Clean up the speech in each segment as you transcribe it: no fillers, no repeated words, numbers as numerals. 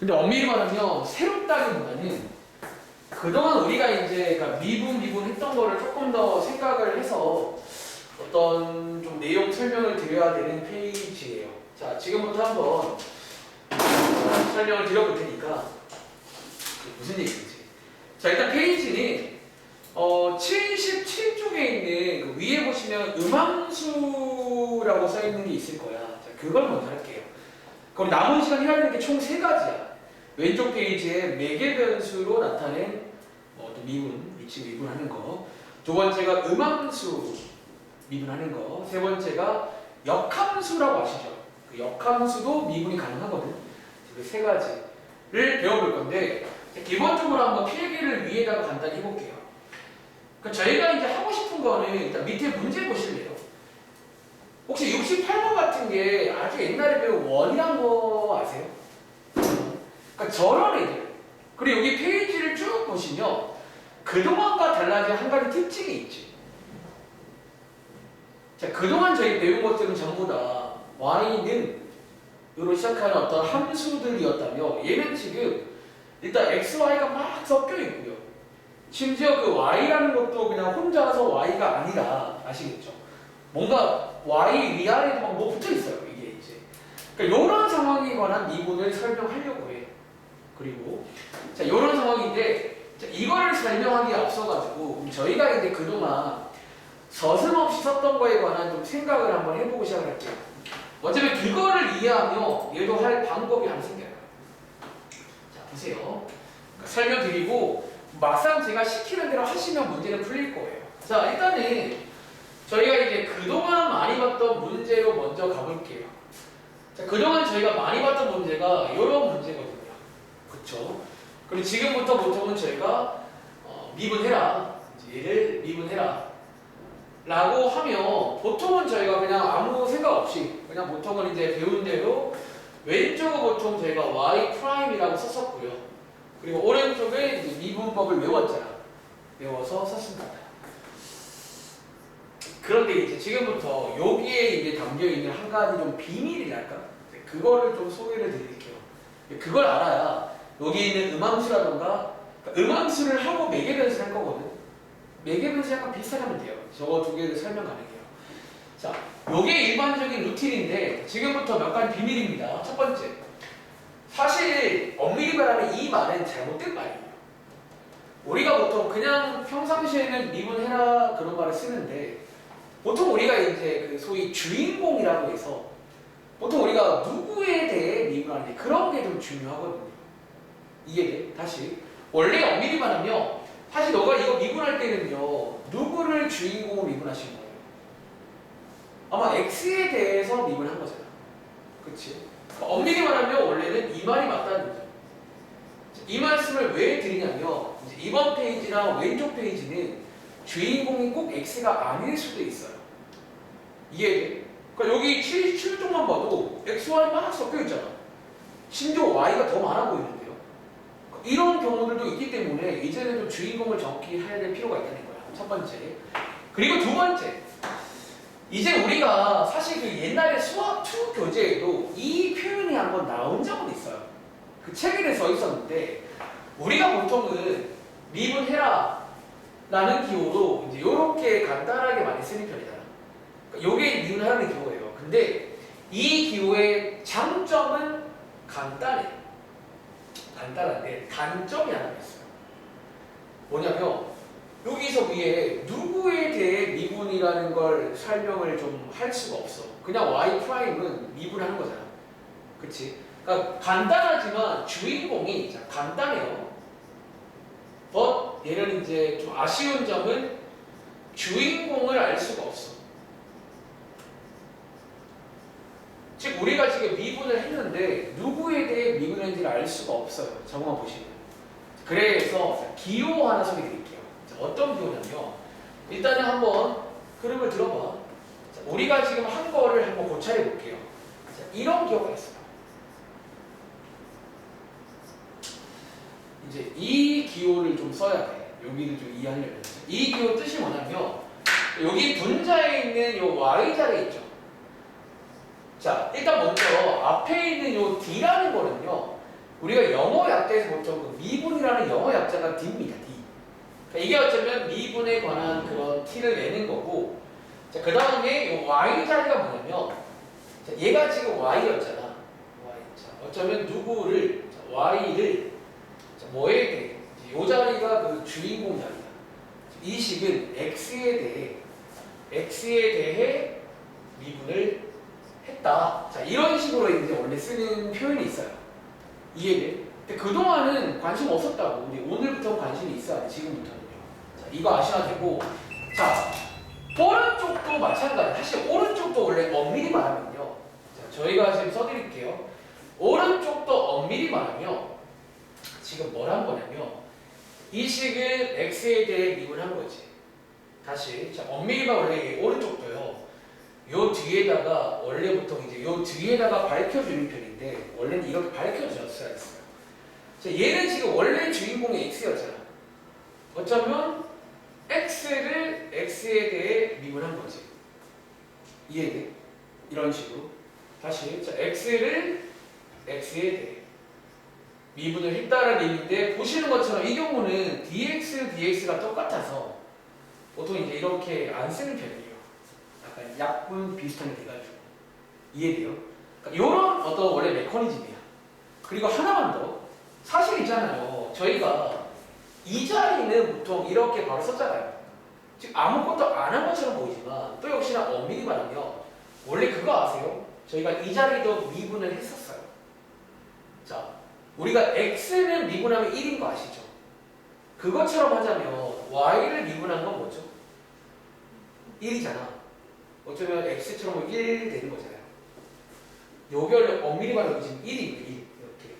근데 엄밀히 말하면 새롭다기보다는 그동안 우리가 이제 그러니까 미분 했던 거를 조금 더 생각을 해서 어떤 좀 내용 설명을 드려야 되는 페이지예요. 자, 지금부터 한번 설명을 드려볼 테니까 무슨 얘기인지. 자, 일단 페이지는 77쪽에 있는 그 위에 보시면 음함수라고 써 있는 게 있을 거야. 자, 그걸 먼저 할게요. 그럼 남은 시간 해야 되는 게 총 3가지야. 왼쪽 페이지에 매개 변수로 나타낸 또 미분, 위치 미분하는 거. 두 번째가 음함수 미분하는 거. 세 번째가 역함수라고 아시죠? 그 역함수도 미분이 가능하거든. 그 3가지를 배워볼 건데 기본적으로 한번 필기를 위에다가 간단히 해볼게요. 그러니까 저희가 이제 하고 싶은 거는 일단 밑에 문제 보실래요? 혹시 68번 같은 게 아주 옛날에 배운 원이란 거 아세요? 그러니까 저런 애들. 그리고 여기 페이지를 쭉 보시면 그동안과 달라진 한 가지 특징이 있지. 자, 그동안 저희 배운 것들은 전부 다 y는 으로 시작하는 어떤 함수들이었다며 얘는 지금 일단 x, y가 막 섞여 있고요. 심지어 그 y라는 것도 그냥 혼자서 y가 아니라 아시겠죠? 뭔가 y 위아래도 막 뭐 붙어 있어요. 이게 이제. 그러니까 이런 상황에 관한 미분을 설명하려고 해. 그리고 자, 이런 상황인데 자, 이거를 설명하기에 앞서가지고 저희가 이제 그동안 서슴없이 썼던 거에 관한 좀 생각을 한번 해보고 시작을 할게요. 어차피 그거를 이해하며 얘도 할 방법이 하나 생겨요. 자, 보세요. 그러니까 설명드리고 막상 제가 시키는 대로 하시면 문제는 풀릴 거예요. 자, 일단은 저희가 이제 그동안 많이 봤던 문제로 먼저 가볼게요. 자, 그동안 저희가 많이 봤던 문제가 이런 문제거든요. 그쵸? 그리고 지금부터 보통은 저희가 미분해라. 얘를 미분해라. 라고 하면 보통은 저희가 그냥 아무 생각 없이 그냥 보통은 이제 배운 대로 왼쪽은 보통 저희가 y'이라고 썼었고요. 그리고 오른쪽에 이제 미분법을 외웠잖아. 외워서 썼습니다. 그런데 이제 지금부터 여기에 이제 담겨있는 한 가지 좀 비밀이랄까? 그거를 좀 소개를 드릴게요. 그걸 알아야 여기 있는 음함수라던가 음함수를 하고 매개변수를 할 거거든. 매개변수 약간 비슷하게 하면 돼요. 저거 두 개를 설명 가능해요. 자, 요게 일반적인 루틴인데 지금부터 몇 가지 비밀입니다. 첫 번째, 사실 엄밀히 말하면 이 말은 잘못된 말이에요. 우리가 보통 그냥 평상시에는 미분해라 그런 말을 쓰는데 보통 우리가 이제 그 소위 주인공이라고 해서 보통 우리가 누구에 대해 미분하는지 그런 게 좀 중요하거든요. 이해돼? 다시 원래 엄밀히 말하면 사실 너가 이거 미분할 때는요 누구를 주인공으로 미분하신 거예요? 아마 x에 대해서 미분한 거잖아. 그치? 엄밀히 말하면 원래는 이 말이 맞다는 거죠. 이 말씀을 왜 드리냐면 이제 이번 페이지나 왼쪽 페이지는 주인공이 꼭 x가 아닐 수도 있어요. 이해돼? 그러니까 여기 77쪽만 봐도 x, y 막 섞여 있잖아. 심지어 y가 더 많아 보이는데요. 이런 경우들도 있기 때문에 이제는 좀 주인공을 정확히 해야 될 필요가 있다는 거야. 첫 번째. 그리고 두 번째. 이제 우리가 사실 그 옛날에 수학 2 교재에도 이 표현이 한번 나온 적은 있어요. 그 책에는 써 있었는데 우리가 보통은 미분해라 라는 기호로 이제 이렇게 간단하게 많이 쓰는 편이잖아. 그러니까 요게 미분하라는 기호예요. 근데 이 기호의 장점은 간단해. 간단한데 단점이 하나 있어요. 뭐냐면 여기서 위에 누구에 대해 미분이라는 걸 설명을 좀 할 수가 없어. 그냥 y''은 미분하는 거잖아. 그치? 그러니까 간단하지만 주인공이 간단해요. 얘는 이제 좀 아쉬운 점은 주인공을 알 수가 없어. 즉 우리가 지금 미분을 했는데 누구에 대해 미분했는지를 알 수가 없어요. 저거만 보시면. 그래서 기호 하나 소개드릴게요. 어떤 기호냐면 일단은 한번 그림을 들어봐. 우리가 지금 한 거를 한번 고찰해 볼게요. 이런 기호가 있어요. 이제 이 기호를 좀 써야 돼. 여기를 좀 이해하려면. 이 기호 뜻이 뭐냐면 여기 분자에 있는 요 y자리 있죠. 자, 일단 먼저 앞에 있는 요 d라는 거는요. 우리가 영어 약자에서 보통 그 미분이라는 영어 약자가 D입니다. D. 그러니까 이게 어쩌면 미분에 관한 그런 T를 내는 거고, 자, 그 다음에 이 Y 자리가 뭐냐면, 자, 얘가 지금 Y였잖아. Y. 자, 어쩌면 누구를, 자, Y를, 자, 뭐에 대해, 이 자리가 그 주인공 자리다. 이 식은 X에 대해 미분을 했다. 자, 이런 식으로 이제 원래 쓰는 표현이 있어요. 이해돼? 근데 그동안은 관심 없었다고. 근데 오늘부터 관심이 있어야 돼. 지금부터는요. 자, 이거 아셔야 되고. 자, 오른쪽도 마찬가지. 사실 오른쪽도 원래 엄밀히 말하면요. 자, 저희가 지금 써드릴게요. 오른쪽도 엄밀히 말하면 지금 뭘 한 거냐면 이 식을 X에 대해 미분한 거지. 다시. 자, 엄밀히가 원래 오른쪽도요. 요 뒤에다가 원래 보통 이제 요 뒤에다가 밝혀주는 편인데 원래는 이렇게 밝혀주셨어야 했어요. 자, 얘는 지금 원래 주인공이 X였잖아. 어쩌면 X를 X에 대해 미분한 거지. 이해돼? 이런 식으로. 다시. 자, X를 X에 대해 미분을 했다는 얘기인데 보시는 것처럼 이 경우는 dx가 똑같아서 보통 이제 이렇게 안 쓰는 편이에요. 약간 약분 비슷하게 돼가지고. 이해돼요? 그러니까 이런 어떤 원래 메커니즘이야. 그리고 하나만 더. 사실 있잖아요. 저희가 이 자리는 보통 이렇게 바로 썼잖아요. 지금 아무것도 안 한 것처럼 보이지만 또 역시나 엄밀히 말하면 원래 그거 아세요? 저희가 이 자리도 미분을 했었어요. 자, 우리가 x는 미분하면 1인 거 아시죠? 그것처럼 하자면 y를 미분한 건 뭐죠? 1이잖아. 어쩌면 x처럼 1 되는 거잖아요. 요게 원래 엄밀히 말하면 지금 1입니다. 1. 이렇게.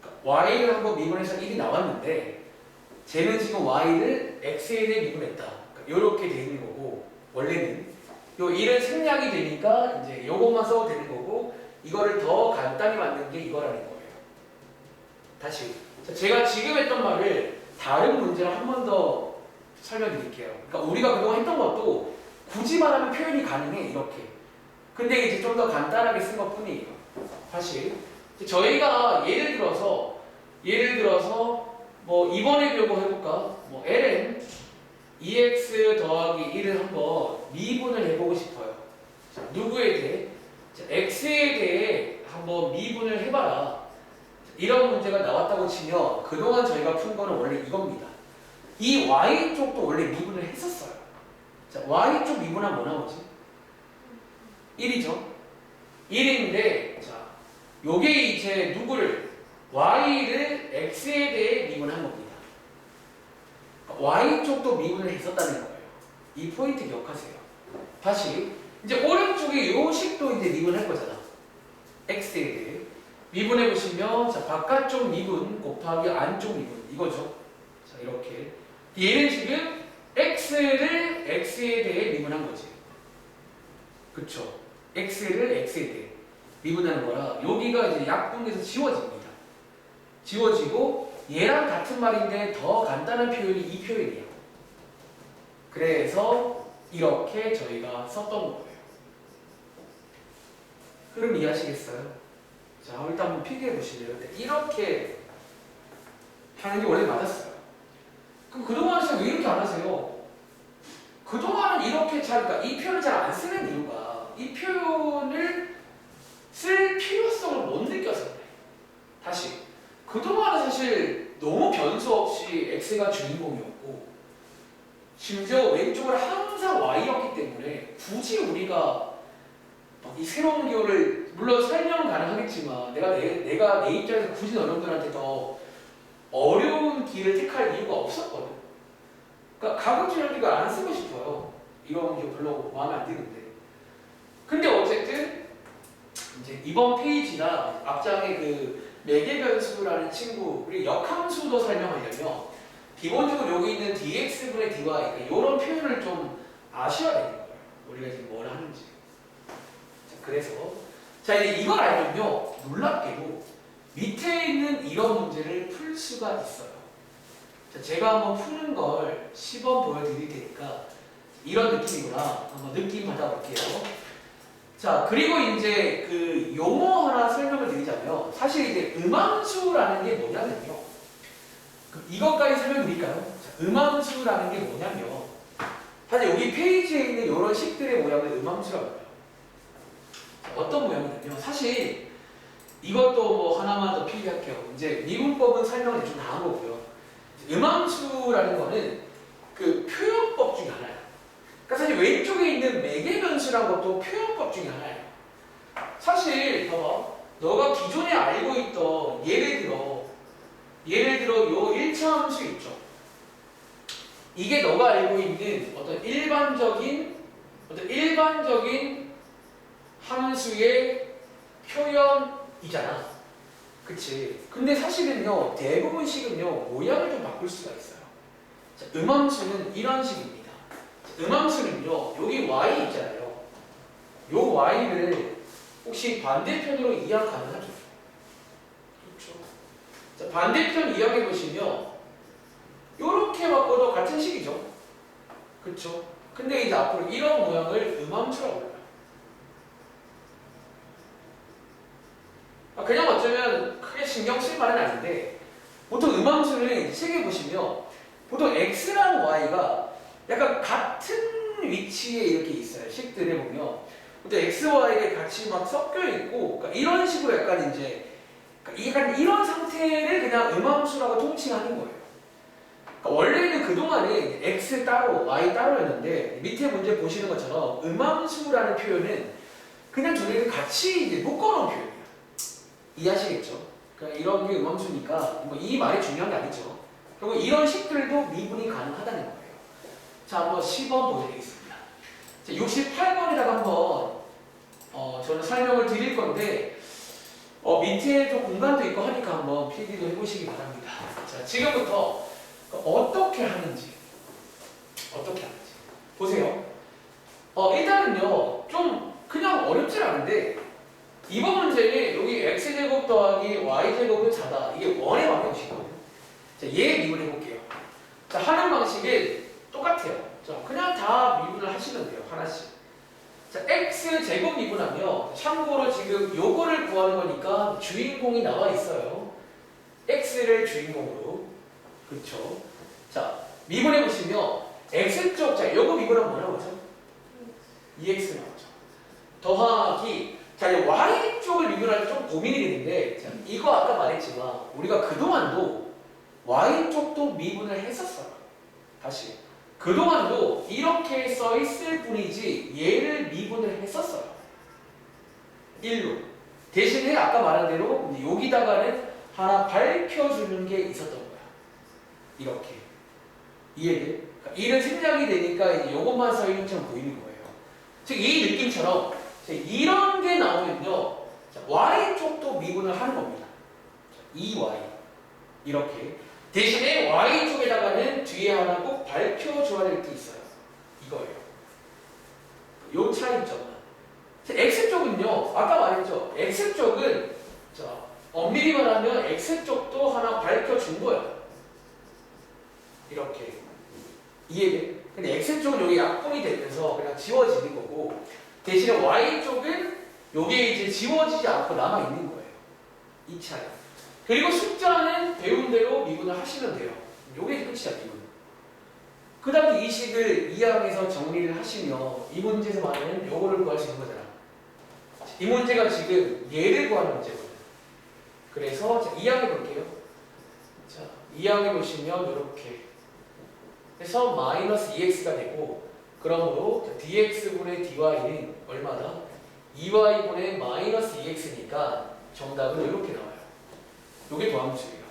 그러니까 y를 한번 미분해서 1이 나왔는데 쟤는 지금 y를 x에 대해 미분했다. 그러니까 요렇게 돼 있는 거고 원래는 요 1은 생략이 되니까 이제 요것만 써도 되는 거고 이거를 더 간단히 만든 게 이거라는 거예요. 다시. 자, 제가 지금 했던 말을 다른 문제로 한 번 더 설명드릴게요. 그러니까 우리가 그동안 했던 것도 굳이 말하면 표현이 가능해. 이렇게. 근데 이제 좀 더 간단하게 쓴 것 뿐이에요. 다시. 저희가 예를 들어서 뭐 이번에 요거 해볼까? 뭐 ln 2x 더하기 1을 한번 미분을 해보고 싶어요. 자, 누구에 대해? 자, x에 대해 한번 미분을 해봐라. 이런 문제가 나왔다고 치면 그동안 저희가 푼 거는 원래 이겁니다. 이 y쪽도 원래 미분을 했었어요. 자, y쪽 미분하면 뭐 나오지? 1이죠. 1인데 자, 요게 이제 누구를? y를 x에 대해 미분한 겁니다. y쪽도 미분을 했었다는 거예요. 이 포인트 기억하세요. 다시 이제 오른쪽에 요 식도 이제 미분할 거잖아. x에 대해 미분해 보시면 자, 바깥쪽 미분 곱하기 안쪽 미분 이거죠. 자, 이렇게 얘는 지금 x를 x에 대해 미분한 거지. 그쵸? x를 x에 대해 미분하는 거라 여기가 이제 약분돼서 지워집니다. 지워지고 얘랑 같은 말인데 더 간단한 표현이 이 표현이에요. 그래서 이렇게 저희가 썼던 거예요. 흐름 이해하시겠어요? 자, 일단 한번 필기해 보실래요? 이렇게 하는 게 원래 맞았어요. 그럼 그동안은 왜 이렇게 안 하세요? 그동안은 이렇게 그러니까 이 표현을 잘 안 쓰는 이유가 이 표현을 쓸 필요성을 못 느껴서 그래. 다시. 그동안은 사실 너무 변수 없이 x가 주인공이었고 심지어 왼쪽은 항상 y였기 때문에 굳이 우리가 이 새로운 기호를 물론 설명은 가능하겠지만 내가 내 입장에서 굳이 여러분들한테 더 어려운 길을 택할 이유가 없었거든. 그러니까 가끔씩 이런 거 안 쓰고 싶어요. 이런 게 별로 마음에 안 드는데. 근데 어쨌든 이제 이번 페이지나 앞장에 그 매개변수라는 친구, 우리 역함수도 설명하려면 기본적으로 여기 있는 dx분의 dy 그러니까 이런 표현을 좀 아셔야 되는 거예요. 우리가 지금 뭘 하는지. 자, 그래서 자 이제 이걸 알면요 놀랍게도 밑에 있는 이런 문제를 풀 수가 있어요. 자, 제가 한번 푸는 걸 시범 보여드릴 테니까 이런 느낌이구나 한번 느낌 받아볼게요. 자, 그리고 이제 그 용어 하나 설명을 드리자면 사실 이제 음함수라는 게 뭐냐면요. 이것까지 설명드릴까요? 자, 음함수라는 게 뭐냐면 사실 여기 페이지에 있는 이런 식들의 모양을 음함수라고 해요. 어떤 모양이냐면 사실 이것도 뭐 하나만 더 필기할게요. 이제 미분법은 설명을 대충 다 한 거고요. 음함수라는 거는 그 표현법 중에 하나예요. 그러니까 사실 왼쪽에 있는 매개변수라는 것도 표현법 중에 하나예요. 사실 봐봐, 너가 기존에 알고 있던 예를 들어 요 1차 함수 있죠. 이게 너가 알고 있는 어떤 일반적인 함수의 표현이잖아. 그치? 근데 사실은요, 대부분 식은요, 모양을 좀 바꿀 수가 있어요. 자, 음함수는 이런 식입니다. 자, 음함수는요, 여기 y 있잖아요. 요 y를 혹시 반대편으로 이항 가능하죠? 그렇죠. 자, 반대편 이항해 보시면 요렇게 바꿔도 같은 식이죠. 그렇죠? 근데 이제 앞으로 이런 모양을 음함수라고 해요. 그냥 어쩌면 크게 신경 쓸 말은 아닌데 보통 음함수를 책에 보시면 보통 x랑 y가 약간 같은 위치에 이렇게 있어요. 식들에 보면 보통 x, y가 같이 막 섞여 있고 그러니까 이런 식으로 약간 이제 약간 이런 상태를 그냥 음함수라고 통칭하는 거예요. 그러니까 원래는 그동안에 x 따로 y 따로였는데 밑에 문제 보시는 것처럼 음함수라는 표현은 그냥 두 개를 같이 이제 묶어놓은 표현이에요. 이해하시겠죠? 그러니까 이런 게 음함수니까 뭐 이 말이 중요한 게 아니죠. 그리고 이런 식들도 미분이 가능하다는 거예요. 자, 한번 10번 보여드리겠습니다. 68번에다가 한번 저는 설명을 드릴 건데 밑에 좀 공간도 있고 하니까 한번 필기도 해보시기 바랍니다. 자, 지금부터 어떻게 하는지 보세요. 일단은요 좀 그냥 어렵진 않은데 이번 문제는 여기 x제곱 더하기 y제곱은 4다. 이게 원의 방정식이거든요. 자, 얘 미분해 볼게요. 자, 하는 방식은 똑같아요. 자, 그냥 다 미분을 하시면 돼요. 하나씩. 자, x제곱 미분하면 참고로 지금 요거를 구하는 거니까 주인공이 나와 있어요. x를 주인공으로. 그렇죠? 자, 미분해 보시면 x쪽, 자, 요거 미분하면 뭐라고 하죠? 2x 나오죠. 더하기, 자, 이제 y쪽을 미분할 때 좀 고민이 되는데, 자, 이거 아까 말했지만 우리가 그동안도 y쪽도 미분을 했었어요. 다시. 그동안도 이렇게 써 있을 뿐이지 얘를 미분을 했었어요. 1로. 대신에 아까 말한 대로 여기다가는 하나 밝혀주는 게 있었던 거야. 이렇게. 이해돼? 그러니까 이는 생략이 되니까 이제 요것만 써 있는 것처럼 보이는 거예요. 즉 이 느낌처럼 이런 게 나오면요. y쪽도 미분을 하는 겁니다. 2y. 이렇게. 대신에 y쪽에다가는 뒤에 하나 꼭 밝혀줘야 될 게 있어요. 이거예요. 요 차이점만. x쪽은요. 아까 말했죠. x쪽은 자, 엄밀히 말하면 x쪽도 하나 밝혀준 거예요. 이렇게. 이해돼? 근데 x쪽은 여기 약분이 되면서 그냥 지워지는 거고 대신에 y쪽은 요게 이제 지워지지 않고 남아있는 거예요. 이 차이. 그리고 숫자는 배운 대로 미분을 하시면 돼요. 요게 끝이야, 미분. 그 다음에 이 식을 이항에서 정리를 하시면 이 문제에서 말하는 요거를 구할 수 있는 거잖아. 이 문제가 지금 얘를 구하는 문제거든. 그래서 자, 이항해 볼게요. 자, 이항해 보시면 이렇게 해서 마이너스 2x가 되고 그러므로 dx분의 dy는 얼마다? 2y분의 마이너스 2x니까 정답은 이렇게 나와요. 이게 도함수예요.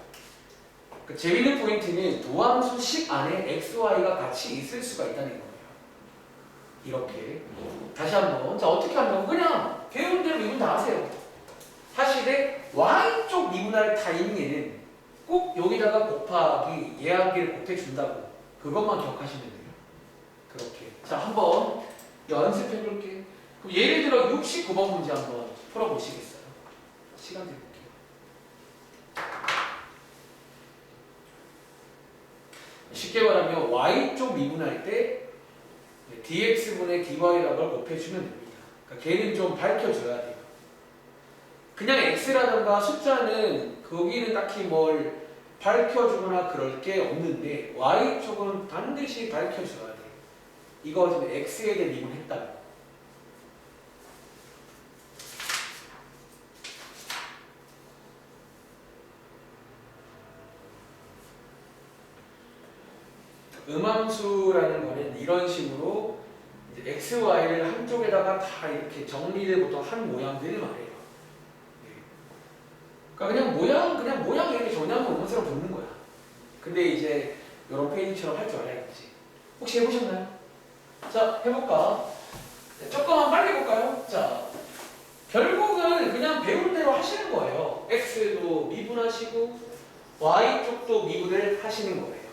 그 재밌는 포인트는 도함수식 안에 x, y가 같이 있을 수가 있다는 거예요. 이렇게. 다시 한번. 자, 어떻게 하면 그냥 배운 대로 미분 다 하세요. 사실에 y쪽 미분할 타이밍에는 꼭 여기다가 곱하기 예하기를 곱해준다고 그것만 기억하시면 돼요. 그렇게. 자, 한번 연습해 볼게요. 그럼 예를 들어 69번 문제 한번 풀어보시겠어요? 시간 드릴게요. 쉽게 말하면 y쪽 미분할 때 dx분의 dy라고 곱해주면 됩니다. 그러니까 그러니까 걔는 좀 밝혀줘야 돼요. 그냥 x라던가 숫자는 거기는 딱히 뭘 밝혀주거나 그럴 게 없는데 y쪽은 반드시 밝혀줘야 돼. 이거 지금 x에 대해 미분했다. 음함수라는 거는 이런 식으로 이제 x, y를 한쪽에다가 다 이렇게 정리를 보통 한 모양들을 말해요. 그러니까 그냥 모양 이렇게 정리하면 음함수랑 붙는 거야. 근데 이제 이런 페이지처럼 할 줄 알아야겠지. 혹시 해보셨나요? 자, 해볼까? 조금만 빨리 해볼까요? 자, 결국은 그냥 배운 대로 하시는 거예요. x도 미분하시고 y쪽도 미분을 하시는 거예요.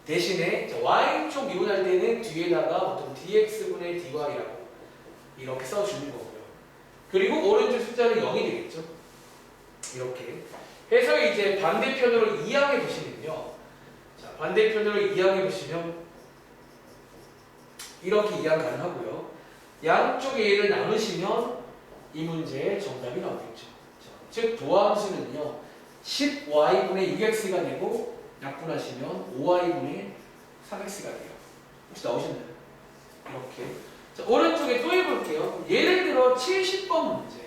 대신에 y쪽 미분할 때는 뒤에다가 보통 dx분의 dy라고 이렇게 써주는 거고요. 그리고 오른쪽 숫자는 0이 되겠죠. 이렇게 해서 이제 반대편으로 이항해 보시면요. 자, 반대편으로 이항해 보시면 이렇게 이항 가능하고요. 양쪽의 얘를 나누시면 이 문제의 정답이 나오겠죠. 자, 즉 도함수는요. 10y분의 6x가 되고 약분하시면 5y분의 3x가 돼요. 혹시 나오셨나요? 이렇게. 자, 오른쪽에 또 해볼게요. 예를 들어 70번 문제.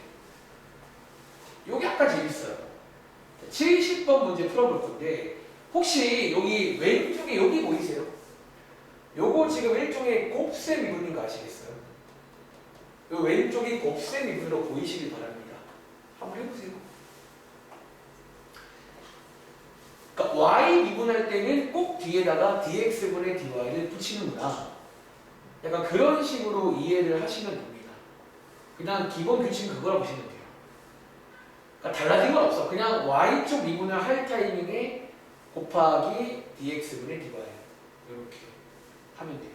요게 약간 재밌어요. 70번 문제 풀어볼 건데 혹시 여기 왼쪽에 여기 보이세요? 요거 지금 일종의 곱셈 미분인 거 아시겠어요? 요 왼쪽이 곱셈 미분으로 보이시길 바랍니다. 한번 해보세요. 그러니까 y 미분할 때는 꼭 뒤에다가 dx분의 dy를 붙이는구나. 약간 그런 식으로 이해를 하시면 됩니다. 그냥 기본 규칙은 그거라 보시면 돼요. 그러니까 달라진 건 없어. 그냥 y쪽 미분을 할 타이밍에 곱하기 dx분의 dy 이렇게 하면 돼요.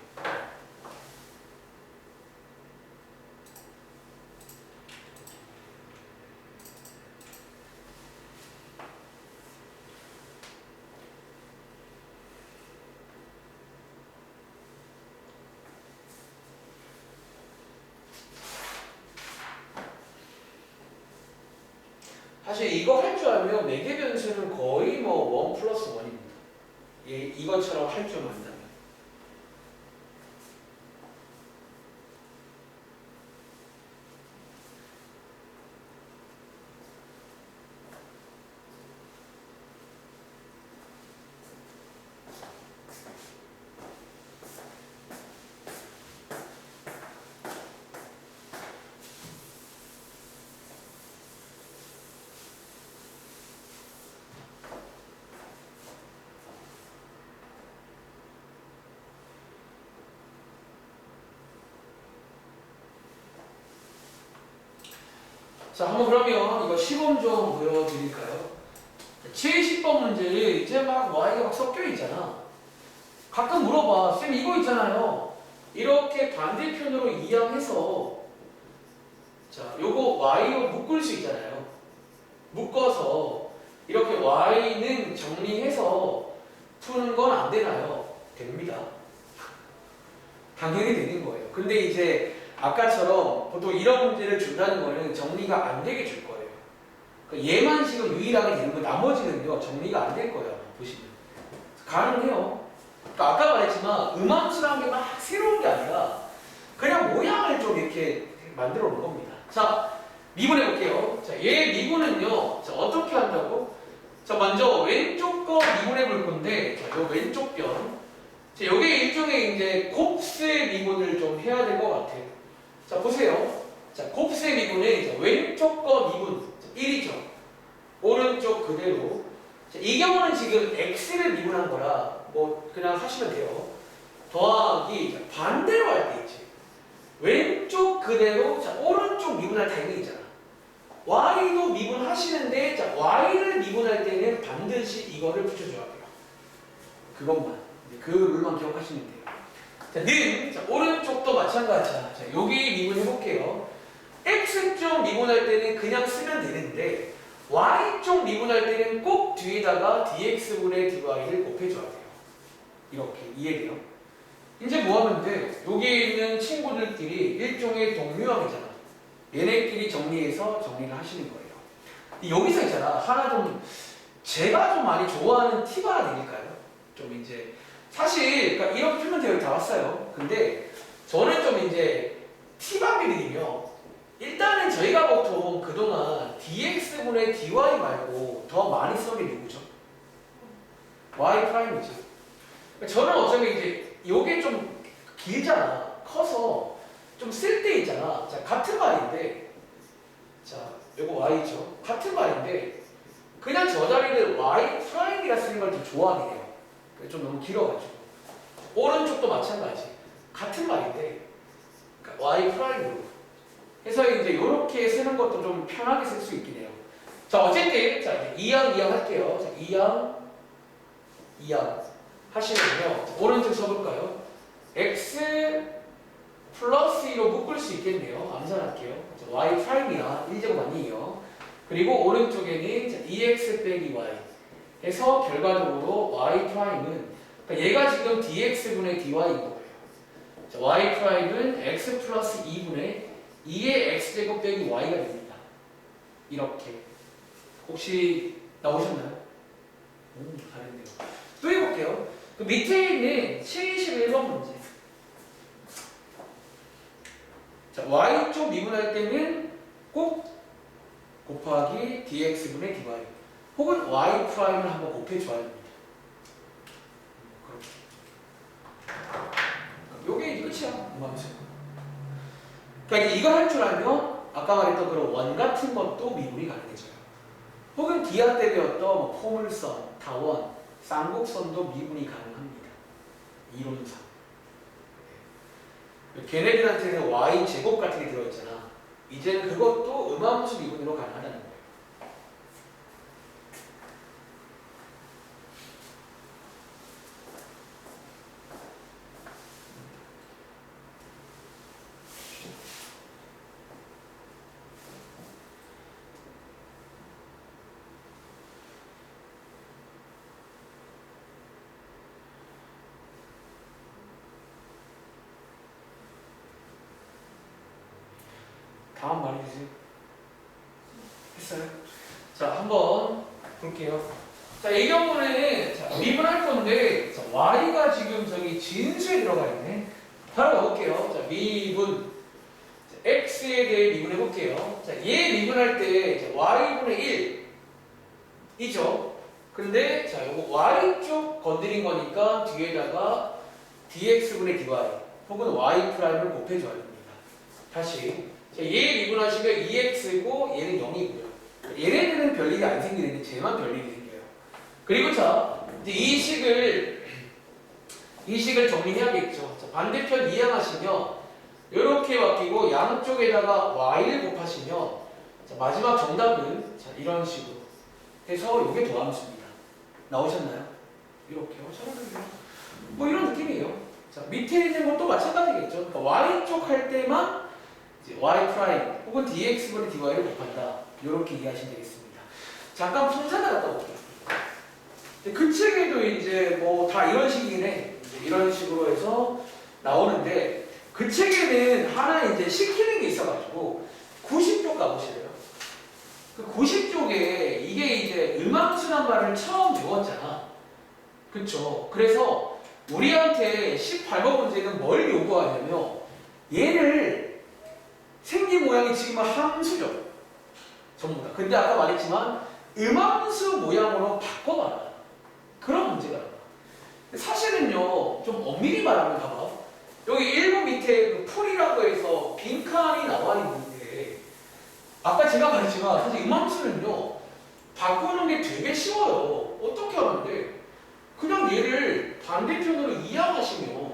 사실 이거 할 줄 알면 매개 변수는 거의 뭐 1 플러스 1입니다. 예, 이것처럼 할 줄 안다면. 자, 한번 그러면 이거 시범 좀 보여드릴까요? 70번 문제를 이제 막 y가 막 섞여 있잖아. 가끔 물어봐. 쌤 이거 있잖아요. 이렇게 반대편으로 이항해서 자, 요거 y로 묶을 수 있잖아요. 묶어서 이렇게 y는 정리해서 푸는 건 안 되나요? 됩니다. 당연히 되는 거예요. 근데 이제 아까처럼 보통 이런 문제를 준다는 거는 정리가 안 되게 줄 거예요. 그러니까 얘만 지금 유일하게 되는 거 나머지는요 정리가 안 될 거예요. 보시면 가능해요. 그러니까 아까 말했지만 음함수라는 게 막 새로운 게 아니라 그냥 모양을 좀 이렇게 만들어 놓은 겁니다. 자, 미분해 볼게요. 자, 얘 미분은요 자, 어떻게 한다고? 자, 먼저 왼쪽 거 미분해 볼 건데 자, 요 왼쪽 변 자, 요게 일종의 이제 곱셈 미분을 좀 해야 될 것 같아요. 자, 보세요. 자, 곱셈 미분은 왼쪽 거 미분 1이죠. 오른쪽 그대로. 자, 이 경우는 지금 x를 미분한 거라 뭐 그냥 하시면 돼요. 더하기 자, 반대로 할 때 있지. 왼쪽 그대로 자, 오른쪽 미분할 타이밍 있잖아. y도 미분하시는데 자, y를 미분할 때는 반드시 이거를 붙여줘야 돼요. 그것만. 그 룰만 기억하시면 돼요. 자, 는 자, 오른쪽도 마찬가지야. 자, 여기 미분해 볼게요. x쪽 미분할 때는 그냥 쓰면 되는데 y쪽 미분할 때는 꼭 뒤에다가 dx분의 dy를 곱해줘야 돼요. 이렇게 이해돼요? 이제 뭐 하면 돼? 여기 있는 친구들끼리 일종의 동류항이잖아. 얘네끼리 정리해서 정리를 하시는 거예요. 근데 여기서 있잖아. 하나 좀 제가 좀 많이 좋아하는 팁 하나 드릴까요? 좀 이제 사실 그러니까 이렇게 풀면 되어 다 왔어요. 근데 저는 좀 이제 팁 한 개 드리면 일단은 저희가 보통 그동안 dx분의 dy 말고 더 많이 쓰는 게 누구죠? y 프라임이죠. 저는 어차피 이제 요게 좀 길잖아. 커서 좀 쓸 때 있잖아. 자, 같은 말인데 자, 요거 y죠. 같은 말인데 그냥 저 자리를 y 프라임이라 쓰는 걸 좀 좋아하긴 해요. 좀 너무 길어가지고. 오른쪽도 마찬가지. 같은 말인데 그러니까 y 프라임으로 해서 이제 이렇게 쓰는 것도 좀 편하게 쓸 수 있긴 해요. 자, 어쨌든 자, 이제 2항 할게요. 자, 2항 하시면요. 오른쪽 써볼까요? x 플러스 2로 묶을 수 있겠네요. 암산할게요. 자, y 프라임이나 1제곱 아니에요. 그리고 오른쪽에는 자, 2x 빼기 y 해서 결과적으로 y 프라임은 그러니까 얘가 지금 dx분의 dy인 거예요. 자, y 프라임은 x 플러스 2분의 2의 x제곱 빼기 y가 됩니다. 이렇게. 혹시 나오셨나요? 잘했네요. 또 해볼게요. 그 밑에 있는 71번 문제. 자, y쪽 미분할 때는 꼭 곱하기 dx분의 dy 혹은 y 프라임을 한번 곱해줘야 됩니다. 요게 이제 끝이야. 그러니까 이거 할 줄 알면 아까 말했던 그런 원 같은 것도 미분이 가능해져요. 혹은 기하 때 배웠던 뭐 포물선, 다원, 쌍곡선도 미분이 가능합니다. 이론상. 걔네들한테는 y 제곱 같은 게 들어있잖아. 이제는 그것도 음함수 미분으로 가능하다는 거예요. 다음 말해주세요. 했어요? 자, 한번 볼게요. 자, 이 경우는 자, 미분할 건데 자, y가 지금 저기 진수에 들어가 있네. 바로 가볼게요. 자, 미분. 자, x에 대해 미분해 볼게요. 자, 얘 미분할 때 자, y분의 1 이죠. 근데 자, 요거 y쪽 건드린 거니까 뒤에다가 dx분의 dy 혹은 y 프라임을 곱해줘야 됩니다. 다시. 자, 얘 미분하시면 2x고 얘는 0이고요. 얘네들은 별일이 안 생기는데 쟤만 별일이 생겨요. 그리고 자, 이제 이 식을 정리해야겠죠. 자, 반대편 이항하시면 이렇게 바뀌고 양쪽에다가 y를 곱하시면 자, 마지막 정답은 자, 이런 식으로 해서 이게 도함수입니다. 나오셨나요? 이렇게요. 뭐 이런 느낌이에요. 자, 밑에 있는 것도 마찬가지겠죠. 그러니까 y쪽 할 때만 y 프라임 혹은 dx분의 dy를 곱한다. 이렇게 이해하시면 되겠습니다. 잠깐 풍산을 갖다 볼게요. 그 책에도 이제 뭐 다 이런 식이긴 해. 이런 식으로 해서 나오는데 그 책에는 하나 이제 시키는 게 있어가지고 90쪽 가보시래요. 그 90쪽에 이게 이제 음함수란 말을 처음 배웠잖아. 그쵸? 그래서 우리한테 18번 문제는 뭘 요구하냐면 얘를 생긴 모양이 지금 함수죠. 전부 다. 근데 아까 말했지만 음함수 모양으로 바꿔봐라. 그런 문제가 나와. 사실은요. 좀 엄밀히 말하면 봐봐. 여기 1번 밑에 그 풀이라고 해서 빈칸이 나와 있는데 아까 제가 말했지만 사실 음함수는요. 바꾸는 게 되게 쉬워요. 어떻게 하는데 그냥 얘를 반대편으로 이항하시면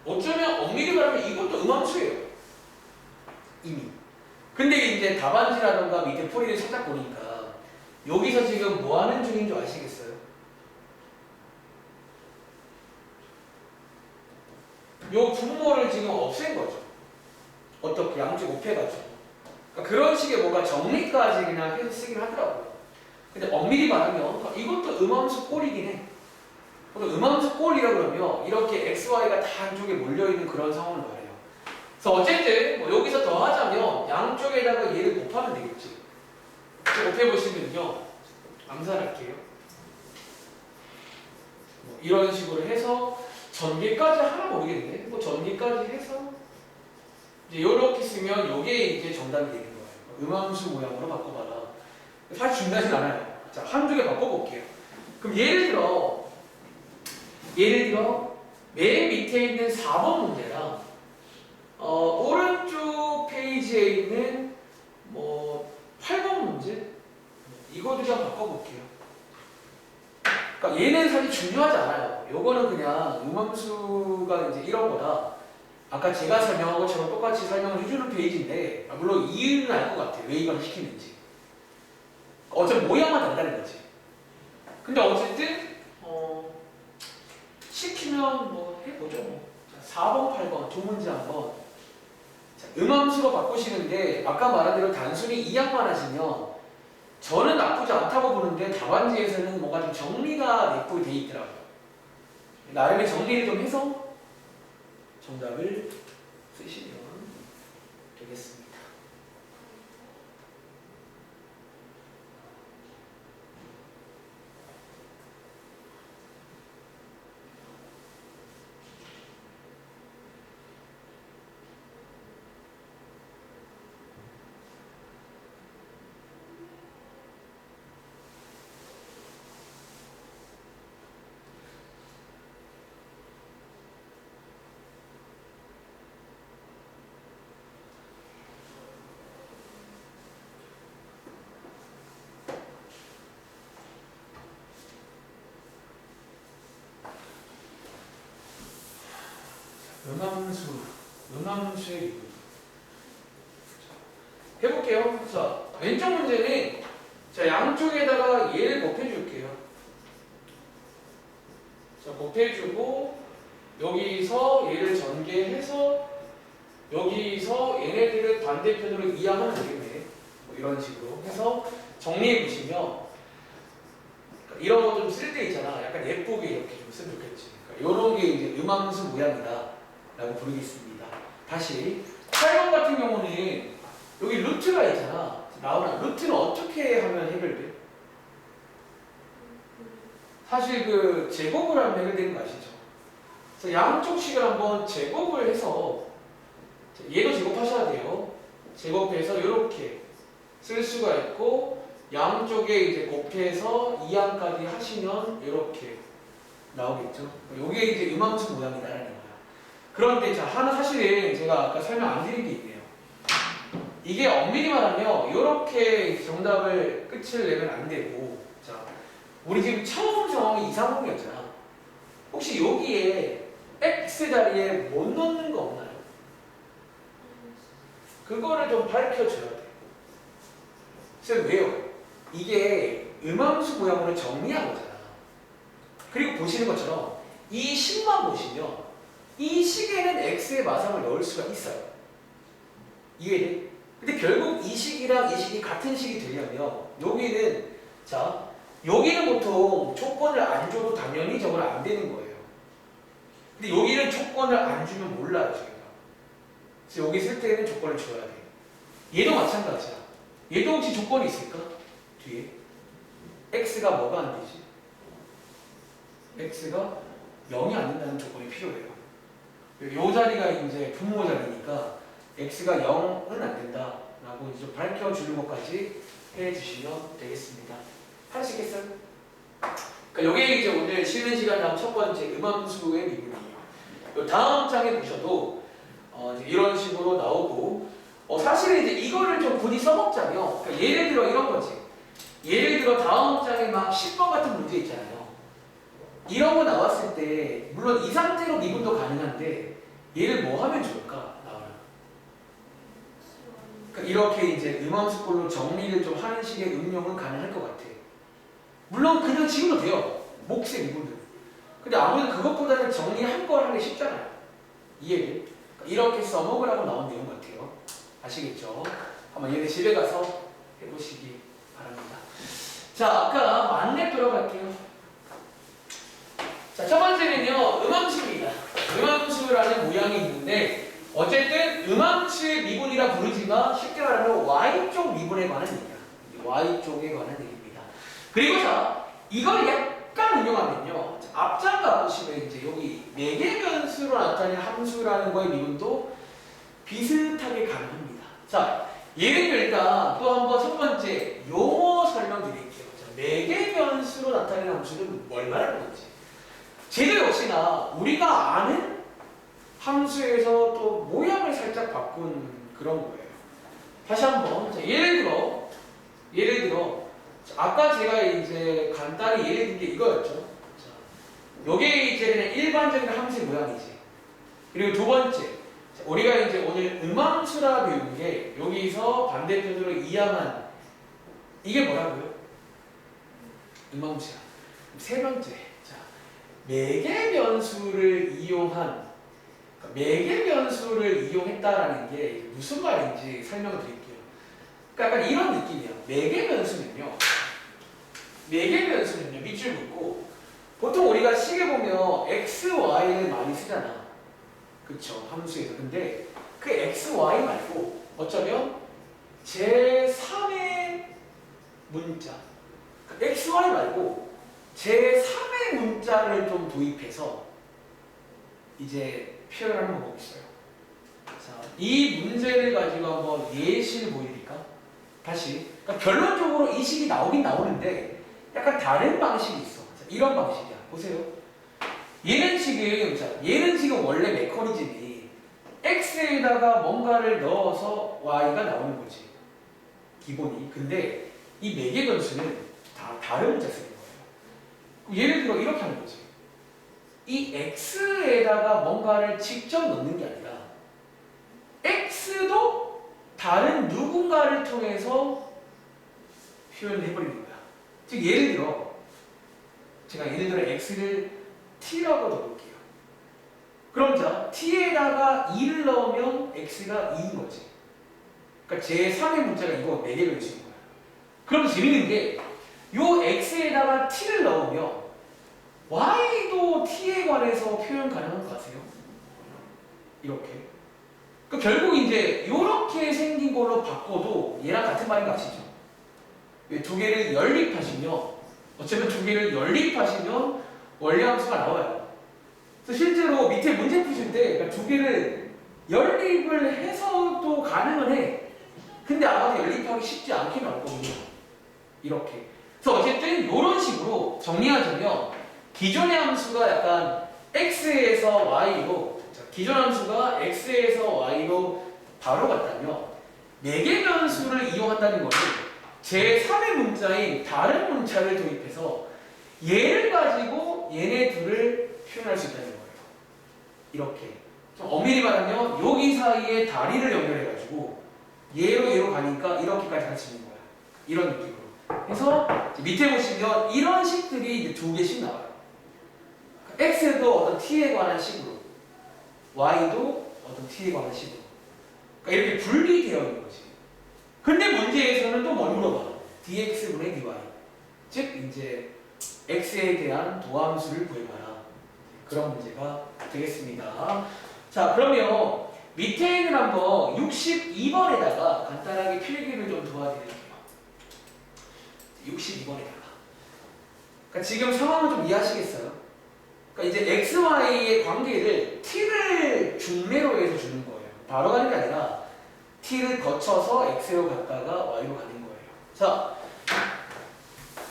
어쩌면 엄밀히 말하면 이것도 음함수예요. 이미. 근데 이제 답안지라던가 밑에 풀이를 살짝 보니까 여기서 지금 뭐 하는 중인 줄 아시겠어요? 요 분모를 지금 없앤 거죠. 어떻게 양쪽 곱해가지고. 그러니까 그런 식의 뭐가 정리까지 그냥 해서 쓰긴 하더라고요. 근데 엄밀히 말하면 이것도 음함수 꼴이긴 해. 음함수 꼴이라 그러면 이렇게 XY가 다 한쪽에 몰려있는 그런 상황을 말해요. 그래서 어쨌든 뭐 여기서 더 하자면 양쪽에다가 얘를 곱하면 되겠지. 곱해보시면요. 암산할게요. 뭐 이런 식으로 해서 전개까지 하나 모르겠네. 뭐 전개까지 해서 이제 이렇게 쓰면 요게 이제 정답이 되는 거예요. 음함수 모양으로 바꿔봐라. 사실 중요하진 않아요. 자, 한두 개 바꿔볼게요. 그럼 예를 들어 맨 밑에 있는 4번 문제랑 오른쪽 페이지에 있는 뭐 8번 문제 이거도 좀 바꿔볼게요. 그러니까 얘는 사실 중요하지 않아요. 요거는 그냥 음함수가 이제 이런 거다. 아까 제가 설명한 것처럼 똑같이 설명을 해주는 페이지인데 물론 이유는 알 것 같아요. 왜 이걸 시키는지. 어차피 모양만 다르다는 거지. 근데 어쨌든 시키면 뭐 해보죠. 뭐. 자, 4번, 8번 두 문제 한번. 자, 음함수로 바꾸시는데 아까 말한 대로 단순히 이항만 하시면 저는 나쁘지 않다고 보는데 답안지에서는 뭔가 좀 정리가 예쁘게 돼 있더라고요. 나름의 정리를 좀 해서 정답을 쓰시면 되겠습니다. 음함수의 미분. 해볼게요. 자, 왼쪽 문제는 자, 양쪽에다가 얘를 곱해줄게요. 자, 곱해주고 여기서 얘를 전개해서 여기서 얘네들을 반대편으로 이항하면 되겠네. 뭐 이런 식으로 해서 정리해 보시면 이런 거 좀 쓸 때 있잖아. 약간 예쁘게 이렇게 좀 쓰면 좋겠지. 그러니까 이런 게 이제 음함수 모양이다 라고 부르겠습니다. 다시 8번 같은 경우는 여기 루트가 있잖아. 나오나 루트는 어떻게 하면 해결돼? 사실 그 제곱을 하면 해결되는 거 아시죠? 그래서 양쪽식을 한번 제곱을 해서 얘도 제곱하셔야 돼요. 제곱해서 이렇게 쓸 수가 있고 양쪽에 이제 곱해서 이항까지 하시면 이렇게 나오겠죠. 이게 이제 음함수 모양이다라는 거야. 그런데 자 하나 사실은 제가 아까 설명 안 드린 게 있네요. 이게 엄밀히 말하면 이렇게 정답을 끝을 내면 안 되고 자 우리 지금 처음 상황이 이상공이었잖아. 혹시 여기에 x 자리에 못 넣는 거 없나요? 그거를 좀 밝혀줘야 돼. 그래서 왜요? 이게 음함수 모양으로 정리한 거잖아. 그리고 보시는 것처럼 이 식만 보시면 이 식에는 x의 마상을 넣을 수가 있어요. 이해돼? 근데 결국 이 식이랑 이 식이 같은 식이 되려면 여기는 자 여기는 보통 조건을 안 줘도 당연히 저건 안 되는 거예요. 근데 여기는 조건을 안 주면 몰라요, 저희가. 그래서 여기 쓸 때는 조건을 줘야 돼. 얘도 마찬가지야. 얘도 혹시 조건이 있을까? 뒤에 x가 뭐가 안 되지? x가 0이 안 된다는 조건이 필요해요. 이 자리가 이제 분모 자리니까 x가 0은 안 된다라고 이제 밝혀주는 것까지 해주시면 되겠습니다. 할 수 있겠어요? 그러니까 이게 이제 오늘 쉬는 시간 다음 첫 번째 음함수의 미분이에요. 다음 장에 보셔도 이제 이런 식으로 나오고 사실은 이제 이거를 좀 굳이 써먹자면 그러니까 예를 들어 이런 거지. 예를 들어 다음 장에 막 10번 같은 문제 있잖아요. 이런 거 나왔을 때 물론 이 상태로 미분도 가능한데 얘를 뭐 하면 좋을까? 나와요. 그러니까 이렇게 이제 음함수꼴로 정리를 좀 하는 식의 응용은 가능할 것 같아. 물론 그냥 지금도 돼요. 몫의 미분은. 근데 아무래도 그것보다는 정리한 걸 하기 쉽잖아요. 이해를? 그러니까 이렇게 써먹으라고 나온 내용 같아요. 아시겠죠? 한번 얘네 집에 가서 해보시기 바랍니다. 자, 아까 만렙 들어갈게요. 자, 첫 번째는요, 음함수입니다. 음함수라는 모양이 있는데, 어쨌든 음함수의 미분이라 부르지만 쉽게 말하면 Y쪽 미분에 관한 얘기야. Y쪽에 관한 얘기입니다. 그리고 자, 이걸 약간 응용하면요. 앞장가 보시면 이제 여기 매개 변수로 나타낸 함수라는 거의 미분도 비슷하게 가능합니다. 자, 예를 들어 일단 또 한번 첫 번째 용어 설명드릴게요. 자, 매개 변수로 나타낸 함수는 뭘 말하는 건지. 쟤도 역시나 우리가 아는 함수에서 또 모양을 살짝 바꾼 그런 거예요. 다시 한번 자, 예를 들어 아까 제가 이제 간단히 예를 든 게 이거였죠. 자, 요게 이제 그냥 일반적인 함수의 모양이지. 그리고 두 번째 자, 우리가 이제 오늘 음함수라 배운 게 여기서 반대편으로 이항한 이게 뭐라고요? 음함수야. 세 번째 자, 매개 변수를 이용한 매개 변수를 이용했다라는 게 무슨 말인지 설명을 드릴게요. 그러니까 약간 이런 느낌이야. 매개 변수는요. 밑줄 긋고 보통 우리가 식에 보면 x, y를 많이 쓰잖아. 그쵸? 함수에서. 근데 그 x, y 말고 어쩌면 제3의 문자 x, y 말고 제3의 문자를 좀 도입해서 이제 표현을 한번 보겠어요. 자, 이 문제를 가지고 한번 예시를 보여드릴까? 다시. 그러니까 결론적으로 이 식이 나오긴 나오는데 약간 다른 방식이 있어. 자, 이런 방식이야. 보세요. 얘는 지금 원래 메커니즘이 x에다가 뭔가를 넣어서 y가 나오는 거지. 기본이. 근데 이 매개 변수는 다 다른 문자 쓰는 거예요. 예를 들어 이렇게 하는 거지. 이 x에다가 뭔가를 직접 넣는 게 아니라 x도 다른 누군가를 통해서 표현을 해버리는 거야. 즉 예를 들어 제가 x를 t라고 넣을게요. 그럼 자 t에다가 2를 넣으면 x가 2인 거지. 그러니까 제3의 문자가 이거 4개를 넣을 수 있는 거야. 그럼 재밌는 게 요 x에다가 t를 넣으면 y도 t에 관해서 표현 가능한 거 아세요? 이렇게. 그 결국 이제 이렇게 생긴 걸로 바꿔도 얘랑 같은 말인 거 아시죠? 두 개를 연립하시면 어쩌면 두 개를 연립하시면 원리함수가 나와요. 그래서 실제로 밑에 문제 푸실 때 그러니까 두 개를 연립을 해서도 가능은 해. 근데 아마도 연립하기 쉽지 않게 나올 거거든요. 이렇게. 그래서 어쨌든 이런 식으로 정리하자면 기존의 함수가 약간 x에서 y로 기존 함수가 x에서 y로 바로 갔다면 매개 변수를 이용한다는 것은 제3의 문자인 다른 문자를 도입해서 얘를 가지고 얘네 둘을 표현할 수 있다는 거예요. 이렇게. 좀 엄밀히 말하면 여기 사이에 다리를 연결해가지고 얘로 가니까 이렇게까지 갈 수 있는 거야. 이런 느낌으로. 그래서 밑에 보시면 이런 식들이 이제 두 개씩 나와요. x도 어떤 t에 관한 식으로 y도 어떤 t에 관한 식으로 그러니까 이렇게 분리되어 있는 거지. 근데 문제에서는 또 뭘 물어봐? dx분의 dy 즉 이제 x에 대한 도함수를 구해봐라. 그런 문제가 되겠습니다. 자 그러면 밑에 있는 한번 62번에다가 간단하게 필기를 좀 도와드릴게요. 62번에다가 그러니까 지금 상황을 좀 이해하시겠어요? 그러니까 이제 x, y의 관계를 t를 중매로 해서 주는 거예요. 바로 가는 게 아니라 t를 거쳐서 x로 갔다가 y로 가는 거예요. 자,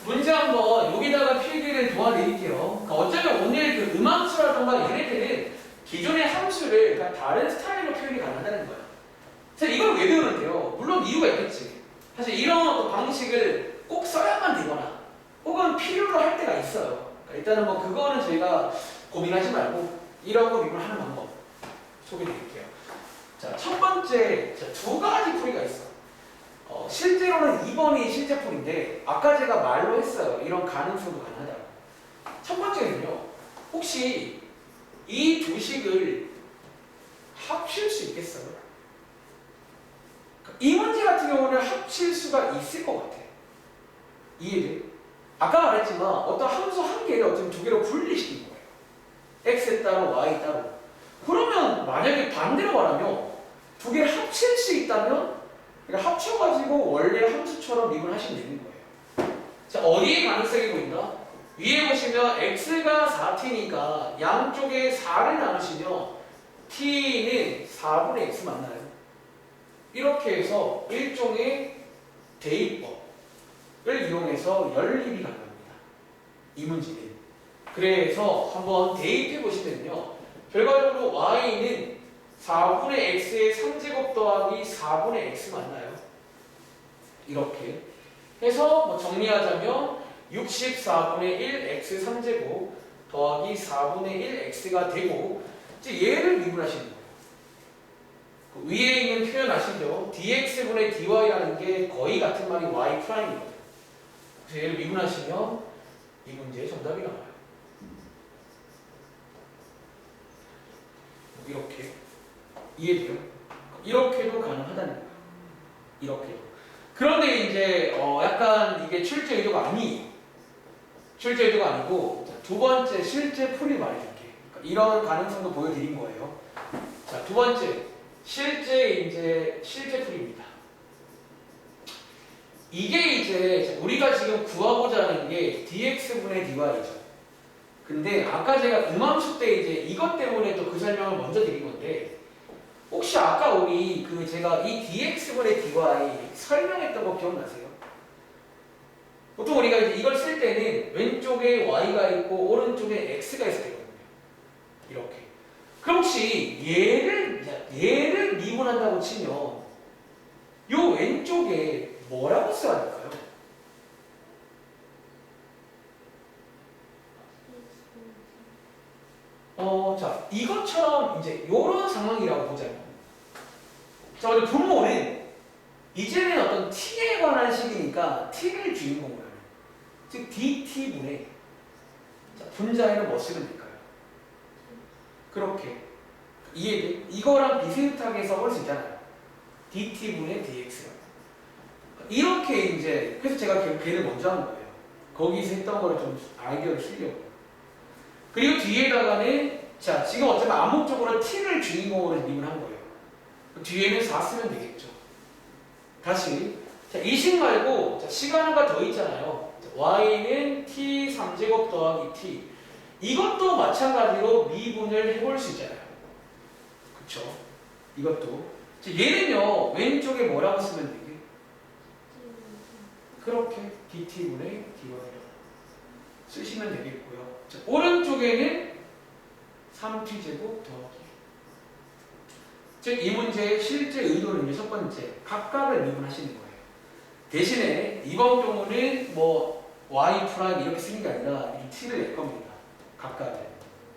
문제 한번 여기다가 필기를 도와드릴게요. 그러니까 어쩌면 오늘 그 음함수라던가 얘네들은 기존의 함수를 그러니까 다른 스타일로 표현이 가능하다는 거예요. 자, 이걸 왜 배우는데요? 물론 이유가 있겠지. 사실 이런 방식을 꼭 써야만 되거나 혹은 필요로 할 때가 있어요. 일단은 뭐 그거는 저희가 고민하지 말고 이런 거 미분하는 방법 소개드릴게요. 자, 첫 번째 두 가지 풀이가 있어. 실제로는 2번이 실제 풀인데 아까 제가 말로 했어요. 이런 가능성도 가능하다고. 첫 번째는요. 혹시 이 두 식을 합칠 수 있겠어요? 이 문제 같은 경우는 합칠 수가 있을 것 같아. 이해돼? 아까 말했지만 어떤 함수 한 개를 어쩌면 두 개로 분리시킨 거예요. x 따로 y 따로. 그러면 만약에 반대로 말하면 두 개를 합칠 수 있다면 그러니까 합쳐가지고 원래 함수처럼 미분하시면 되는 거예요. 자, 어디에 가능성이 보인다? 위에 보시면 x가 4t니까 양쪽에 4를 나누시면 t는 4분의 x 맞나요? 이렇게 해서 일종의 대입법을 이용해서 연립이 가능합니다. 이 문제는. 그래서 한번 대입해 보시면요. 결과적으로 y는 4분의 x의 3제곱 더하기 4분의 x 맞나요? 이렇게 해서 뭐 정리하자면 64분의 1 x 3제곱 더하기 4분의 1 x가 되고 이제 얘를 미분하시는 거예요. 그 위에 있는 표현 아시죠? dx분의 dy라는 게 거의 같은 말이 y'이거든요. 그래서 얘를 미분하시면 이 문제의 정답이 나와요. 이렇게 이해돼요? 이렇게도 가능하다는 거예요. 이렇게도. 그런데 이제 약간 이게 출제 의도가 아니에요. 출제 의도가 아니고 두 번째 실제 풀이 말해줄게. 그러니까 이런 가능성도 보여드린 거예요. 자, 두 번째 실제 풀이입니다. 이게 이제 우리가 지금 구하고자 하는 게 dx분의 dy죠. 근데 아까 제가 음함수 때 이제 이것 때문에 또 그 설명을 먼저 드린 건데 혹시 아까 우리 제가 이 dx분의 dy 설명했던 거 기억나세요? 보통 우리가 이제 이걸 쓸 때는 왼쪽에 y가 있고 오른쪽에 x가 있을 때거든요. 이렇게. 그럼 혹시 얘를 미분한다고 치면 요 왼쪽에 뭐라고 써야 할까요? 자, 이것처럼 이제 요런 상황이라고 보자면. 자, 우리 분모는 이제는 어떤 t에 관한 식이니까 t를 주인공으로 하는. 즉, dt분의. 자, 분자에는 뭐 쓰면 될까요? 그렇게. 이해돼? 이거랑 비슷하게 써볼 수 있잖아요. dt분의 dx가. 이렇게 이제, 그래서 제가 걔를 먼저 한 거예요. 거기서 했던 거를 좀 아이디어를 쓰려고. 그리고 뒤에다가는 자, 지금 어차피 암묵적으로 t를 주인공으로 미분한 거예요. 뒤에는 4 쓰면 되겠죠. 다시. 자, 이 식 말고 자, 시간 하나 더 있잖아요. 자, y는 t 3제곱 더하기 t. 이것도 마찬가지로 미분을 해볼 수 있잖아요. 그쵸? 이것도. 자, 얘는요, 왼쪽에 뭐라고 쓰면 되게? 그렇게 dt분의 dy라고 쓰시면 되겠고요. 자, 오른쪽에는 3t제곱 더하기. 즉, 이 문제의 실제 의도는 첫 번째, 각각을 미분하시는 거예요. 대신에 이번 경우는 뭐 y 프라임 이렇게 쓰는 게 아니라 이 t를 낼 겁니다. 각각을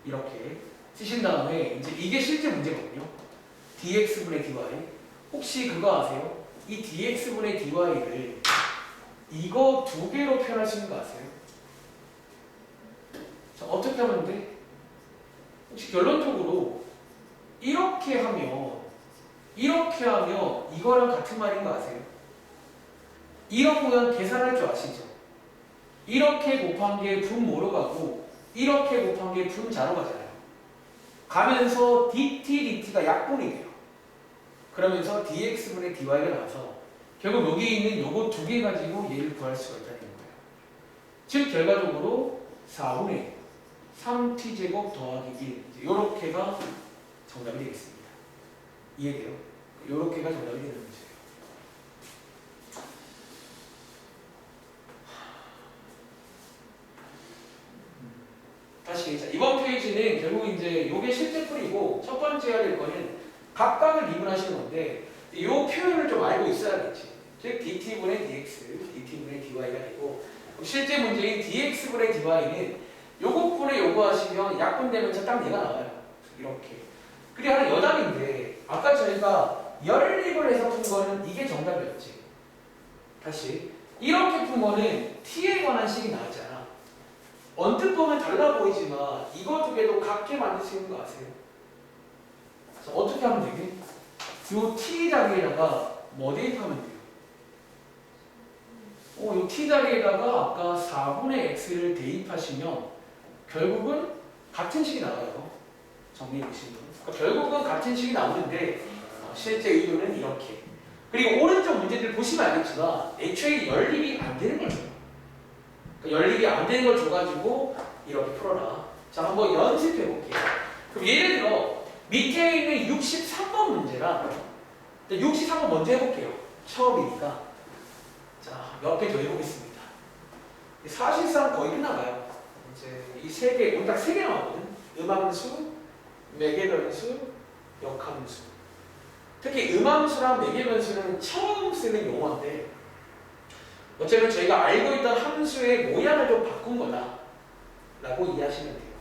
이렇게 쓰신 다음에 이제 이게 실제 문제거든요. dx분의 dy. 혹시 그거 아세요? 이 dx분의 dy를 이거 두 개로 표현할 수 있는 거 아세요? 자, 어떻게 하면 돼? 혹시 결론적으로 이렇게 하면 이거랑 같은 말인 거 아세요? 이런 모양 계산할 줄 아시죠? 이렇게 곱한 게 분모로 가고 이렇게 곱한 게 분자로 가잖아요. 가면서 dt가 약분이 돼요. 그러면서 dx분의 dy가 나와서 결국 여기 있는 요거 두 개 가지고 얘를 구할 수가 있다는 거예요. 즉 결과적으로 4분의 3t제곱 더하기 1 이렇게가 정답이 되겠습니다. 이해돼요? 이렇게가 정답이 되는 거죠. 다시 자, 이번 페이지는 결국 이제 요게 실제 풀이고 첫 번째 해야 될 거는 각각을 미분하시는 건데 이 표현을 좀 알고 있어야겠지. 즉 dt분의 dx, dt분의 dy가 되고 실제 문제인 dx분의 dy는 요것분의 요거 하시면 약분되면서 딱 얘가 나와요. 이렇게. 그게 하나 여담인데 아까 저희가 연립을 해서 푼 거는 이게 정답이었지. 다시 이렇게 푼 거는 t에 관한 식이 나왔잖아. 언뜻 보면 달라 보이지만 이거 두 개도 같게 만들 수 있는 거 아세요? 그래서 어떻게 하면 되게? 요 t 자리에다가 뭐 대입하면 돼요? 요 t 자리에다가 아까 4분의 x를 대입하시면 결국은 같은 식이 나와요. 정리해 보시면. 그러니까 결국은 같은 식이 나오는데 실제 의도는 이렇게. 그리고 오른쪽 문제들 보시면 알겠지만 애초에 연립이 안 되는 걸 줘요. 그러니까 연립이 안 되는 걸 줘가지고 이렇게 풀어라. 자, 한번 연습해 볼게요. 그럼 예를 들어 밑에 있는 63번 문제랑 63번 먼저 해볼게요. 처음이니까. 자, 몇 개 더 해보겠습니다. 사실상 거의 끝나가요. 이제 이 세 개, 오늘 딱 세 개 나오거든. 음함수, 매개변수, 역함수. 특히 음함수랑 매개변수는 처음 쓰는 용어인데 어쩌면 저희가 알고 있던 함수의 모양을 좀 바꾼 거다 라고 이해하시면 돼요.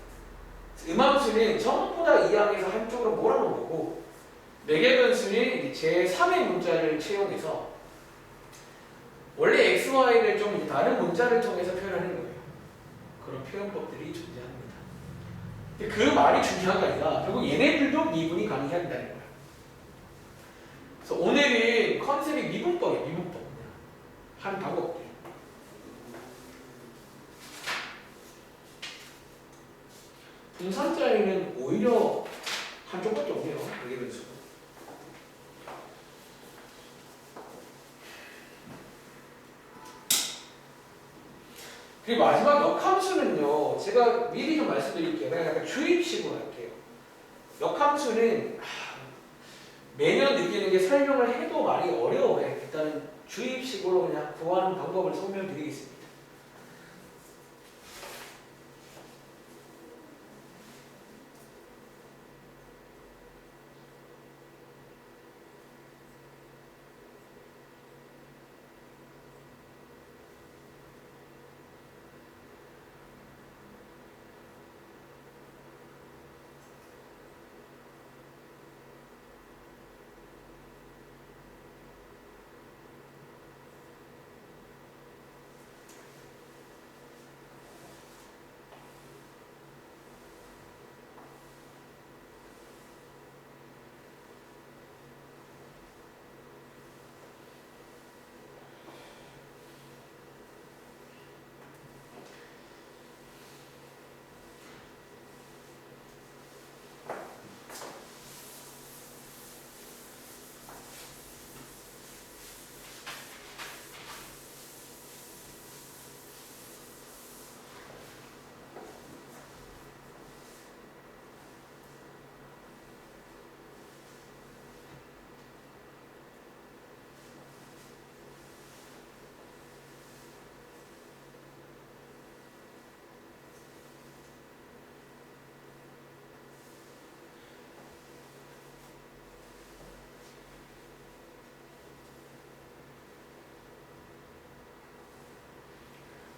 음함수는 전부 다 이 항에서 한쪽으로 몰아놓은 거고 매개변수는 제3의 문자를 채용해서 원래 x, y를 좀 다른 문자를 통해서 표현하는 거예요. 그런 표현법들이 존재합니다. 근데 그 말이 중요한 게 아니라 결국 얘네들도 미분이 가능해야 한다는 거예요. 그래서 오늘은 컨셉이 미분법이에요. 미분법. 하는 방법들. 분산자에는 오히려 한쪽밖에 없네요. 매개변수가. 그리고 마지막 역함수는요. 제가 미리 좀 말씀드릴게요. 그냥 약간 주입식으로 할게요. 역함수는 매년 느끼는 게 설명을 해도 많이 어려워요. 일단은 주입식으로 그냥 구하는 방법을 설명드리겠습니다.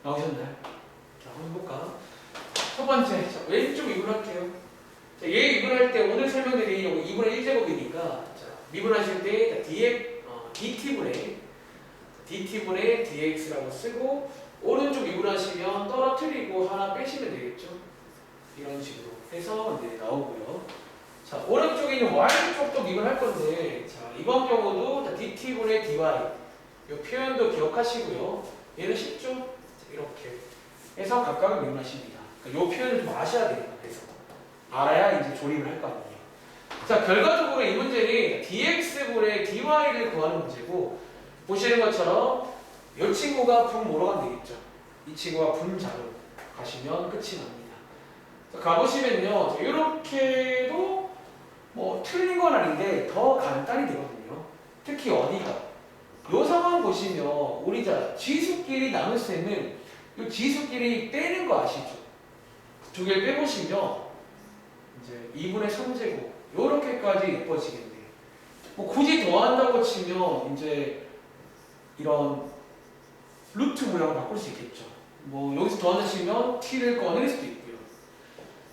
나오셨나요? 자, 한번 해볼까? 첫 번째, 자, 왼쪽 미분할게요. 자, 얘 미분할 때 오늘 설명드린 2분의 1제곱이니까 자, 미분하실 때 dt분의 dx라고 쓰고 오른쪽 미분하시면 떨어뜨리고 하나 빼시면 되겠죠? 이런 식으로 해서 이제 나오고요. 자, 오른쪽에 있는 y쪽도 미분할 건데 자, 이번 경우도 dt분의 dy 이 표현도 기억하시고요. 얘는 쉽죠? 이렇게 해서 각각을 미분하십니다. 그러니까 이 표현을 좀 아셔야 됩니다. 그래서 알아야 이제 조립을 할 거 아니에요. 자, 결과적으로 이 문제는 dx분의 dy를 구하는 문제고 보시는 것처럼 이 친구가 분모로 가면 되겠죠. 이 친구가 분자로 가시면 끝이 납니다. 자, 가보시면요. 이렇게도 뭐 틀린 건 아닌데 더 간단히 되거든요. 특히 어디가? 이 상황 보시면 우리 자 지수끼리 나눌 셈은 이 지수끼리 빼는 거 아시죠? 두 개를 빼보시면 이제 2분의 3제곱 요렇게까지 예뻐지겠네요. 뭐 굳이 더한다고 치면 이제 이런 루트 모양을 바꿀 수 있겠죠. 뭐 여기서 더한다 치면 t를 꺼낼 수도 있고요.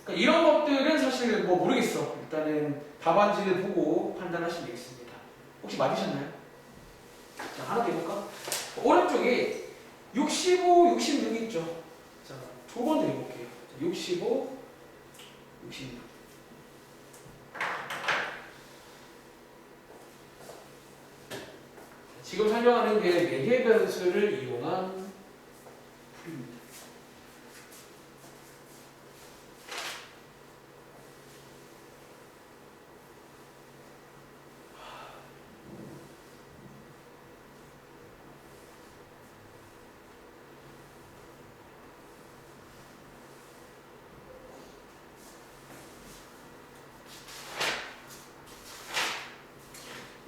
그러니까 이런 것들은 사실 뭐 모르겠어. 일단은 답안지를 보고 판단하시면 되겠습니다. 혹시 맞으셨나요? 자, 하나 더 해볼까? 오른쪽에 65, 66 있죠? 자, 두 번 더 해볼게요. 65, 66. 지금 설명하는 게 매개변수를 이용한 풀이입니다.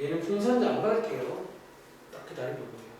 얘는 풍산자 안 받을게요. 딱 그 다른 부분이에요.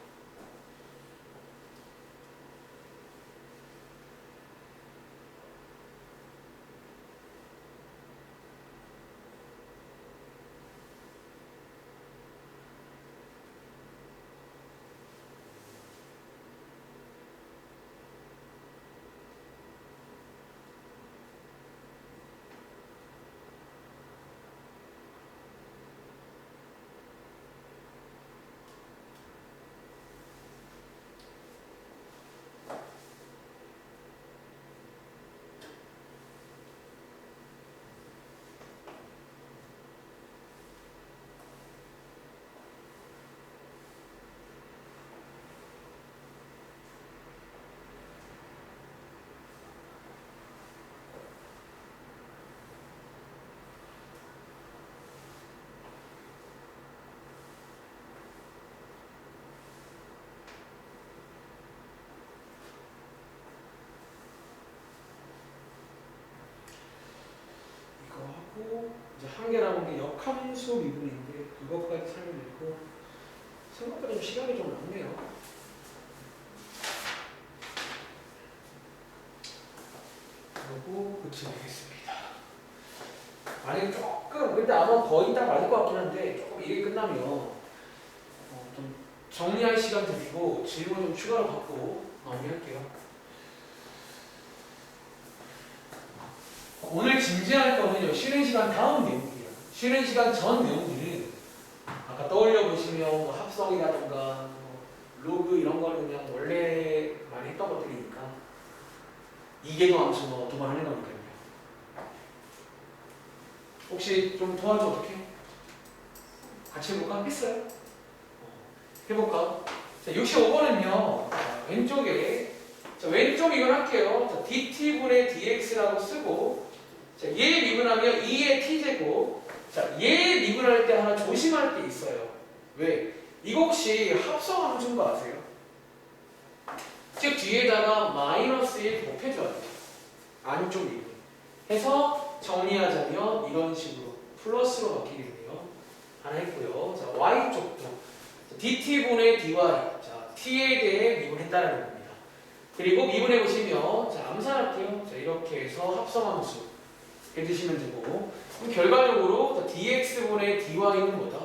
이제 한 개 남은 게 역함수 미분인데 그것까지 설명드리고 생각보다 좀 시간이 좀 남네요. 그러고 그치겠습니다. 만약에 조금 근데 아마 거의 다 맞을 것 같긴 한데 조금 일이 끝나면 좀 정리할 시간 드리고 질문 좀 추가로 받고 마무리할게요. 오늘 진지할 거는요, 쉬는 시간 다음 내용이에요. 쉬는 시간 전 내용들은 아까 떠올려 보시면 뭐 합성이라든가 뭐 로그 이런 거는 그냥 원래 많이 했던 것들이니까 이계도 함수 뭐 두 번 하는 거니까요. 혹시 좀 도와줘 어떻게? 같이 해볼까? 했어요? 해볼까? 자, 65번은요, 왼쪽에 왼쪽 이건 할게요. 자, dt분의 dx라고 쓰고 자, 얘 미분하면 2의 t제곱. 자, 얘 미분할 때 하나 조심할 게 있어요. 왜? 이거 혹시 합성함수인 거 아세요? 즉 뒤에다가 마이너스 1 곱해줘야 돼요. 안쪽 미분. 해서 정리하자면 이런 식으로 플러스로 바뀌겠네요. 하나 했고요. 자, y쪽도 dt분의 dy. 자, t에 대해 미분했다는 겁니다. 그리고 미분해 보시면 자, 암산할게요. 자, 이렇게 해서 합성함수 해주시면 되고 그럼 결과적으로 dx분의 dy는 뭐다?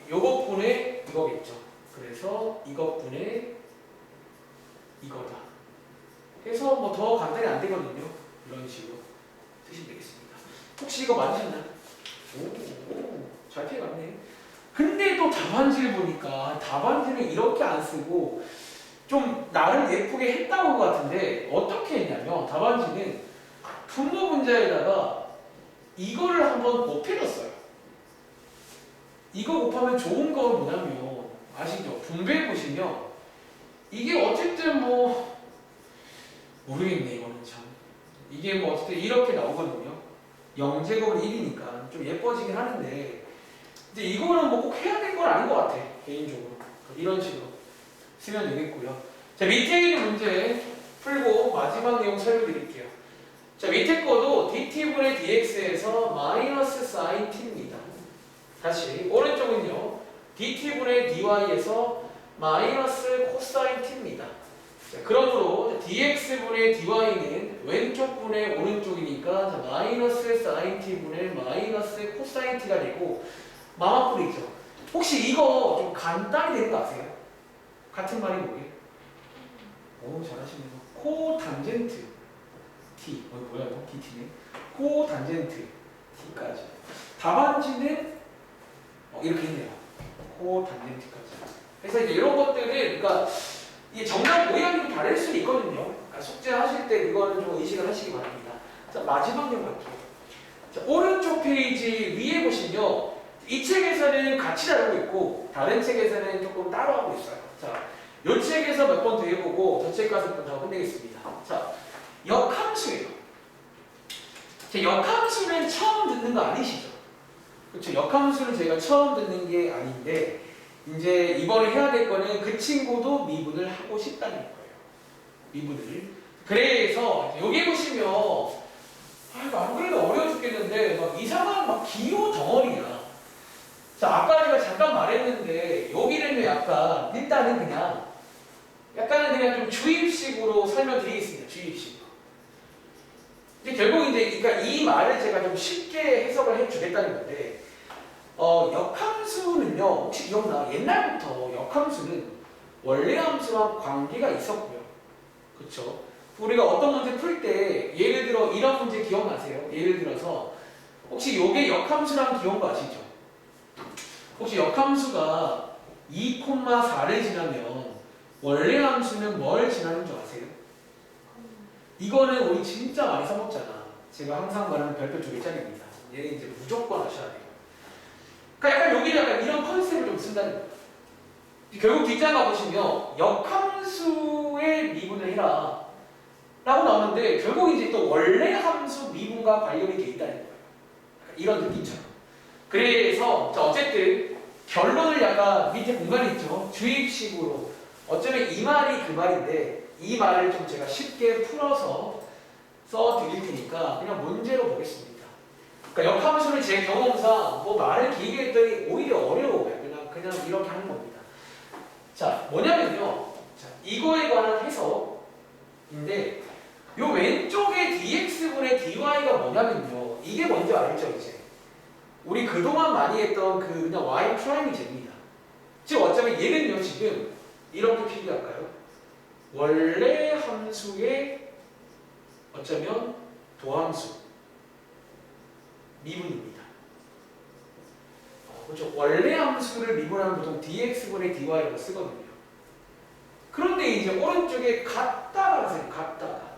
요것분의 이거겠죠. 그래서 이것분의 이거다. 해서 뭐 더 간단히 안 되거든요. 이런 식으로 쓰시면 되겠습니다. 혹시 이거 맞으셨나요? 오, 잘 피해갔네. 근데 또 답안지를 보니까 답안지를 이렇게 안 쓰고 좀 나름 예쁘게 했다고 한 것 같은데 어떻게 했냐면 답안지는 분모 분자에다가 이거를 한번 곱해줬어요. 이거 곱하면 좋은 건 뭐냐면 아시죠? 분배해 보시면 이게 어쨌든 뭐 모르겠네 이거는 참 이게 뭐 어쨌든 이렇게 나오거든요. 0제곱은 1이니까 좀 예뻐지긴 하는데 근데 이거는 뭐 꼭 해야 될 건 아닌 것 같아 개인적으로. 이런 식으로 쓰면 되겠고요. 자, 밑에 있는 문제 풀고 마지막 내용 설명드릴게요. 자, 밑에 거도 dt분의 dx에서 마이너스 sin t입니다. 다시 오른쪽은요 dt분의 dy에서 마이너스 코사인 t입니다. 자, 그러므로 dx분의 dy는 왼쪽 분의 오른쪽이니까 자, 마이너스 sin t분의 마이너스 코사인 t가 되고 마마뿔이죠. 혹시 이거 좀 간단히 되는 거 아세요? 같은 말이 뭐예요? 오, 잘하시네요. 코탄젠트 t. 뭐야 이거? dt네. 코탄젠트 t까지. 답안지는 이렇게 했네요. 코탄젠트까지. 그래서 이제 이런 것들은 그러니까 이게 정답 모양이 좀 다를 수는 있거든요. 그러니까 숙제하실 때 그거는 좀 의식을 하시기 바랍니다. 자, 마지막 내용 갈게요. 자, 오른쪽 페이지 위에 보시면 이 책에서는 같이 다루고 있고 다른 책에서는 조금 따로 하고 있어요. 자, 이 책에서 몇 번 더 해보고 저 책 가서 몇 번 더 끝내겠습니다. 자, 역함수예요. 자, 역함수는 처음 듣는 거 아니시죠? 그렇죠. 역함수는 저희가 처음 듣는 게 아닌데 이제 이번에 해야 될 거는 그 친구도 미분을 하고 싶다는 거예요. 미분을. 그래서 여기 보시면 안 그래도 어려워 죽겠는데 막 이상한 막 기호 덩어리야. 자, 아까 제가 잠깐 말했는데 여기는요 약간 일단은 그냥 약간은 그냥 좀 주입식으로 설명드리겠습니다. 주입식으로. 이제 결국 이제 그러니까 이 말을 제가 좀 쉽게 해석을 해주겠다는 건데 역함수는요 혹시 기억나? 옛날부터 역함수는 원래 함수랑 관계가 있었고요. 그렇죠? 우리가 어떤 문제 풀 때 예를 들어 이런 문제 기억나세요? 예를 들어서 혹시 요게 역함수랑 귀여운 거 아시죠? 혹시 역함수가 2,4를 지나면 원래 함수는 뭘 지나는 줄 아세요? 이거는 우리 진짜 많이 써먹잖아. 제가 항상 말하는 별표 2개짜리입니다. 얘는 이제 무조건 아셔야 돼요. 그러니까 약간 여기 약간 이런 컨셉을 좀 쓴다는 거예요. 결국 뒷장 가보시면 역함수의 미분을 해라 라고 나오는데 결국 이제 또 원래 함수 미분과 관련이 돼 있다는 거예요. 이런 느낌처럼. 그래서 자 어쨌든 결론을 약간 밑에 공간이 있죠. 주입식으로 어쩌면 이 말이 그 말인데 이 말을 좀 제가 쉽게 풀어서 써드릴 테니까 그냥 문제로 보겠습니다. 그러니까 역함수는 제 경험상 뭐 말을 길게 했더니 오히려 어려워요. 그냥 이렇게 하는 겁니다. 자 뭐냐면요. 자, 이거에 관한 해석인데 요 왼쪽에 dx분의 dy가 뭐냐면요. 이게 뭔지 알죠 이제. 우리 그동안 많이 했던 그 그냥 y 프라임이 됩니다. 즉 어쩌면 얘는요 지금 이렇게 필기할까요? 원래 함수의 어쩌면 도함수 미분입니다. 그렇죠. 원래 함수를 미분하면 보통 dx분의 dy라고 쓰거든요. 그런데 이제 오른쪽에 같다가 쓰요. 같다가.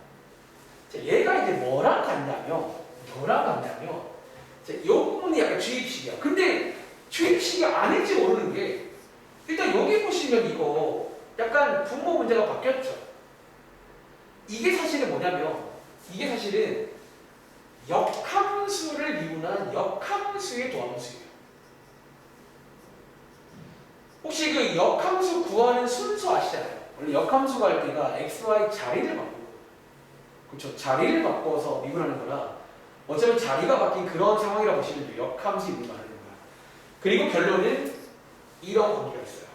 자, 얘가 이제 뭐랑 같냐면 자, 이 부분이 약간 주입식이야. 근데 주입식이 아닐지 모르는 게 일단 여기 보시면 이거 약간 분모 문제가 바뀌었죠. 이게 사실은 뭐냐면 이게 사실은 역함수를 미분한 역함수의 도함수예요. 혹시 그 역함수 구하는 순서 아시잖아요. 원래 역함수 갈 때가 x, y 자리를 바꾸고 그렇죠. 자리를 바꿔서 미분하는 거라 어쩌면 자리가 바뀐 그런 상황이라고 보시면 돼요. 역함수 미분하는 거야. 그리고 결론은 이런 관계가 있어요.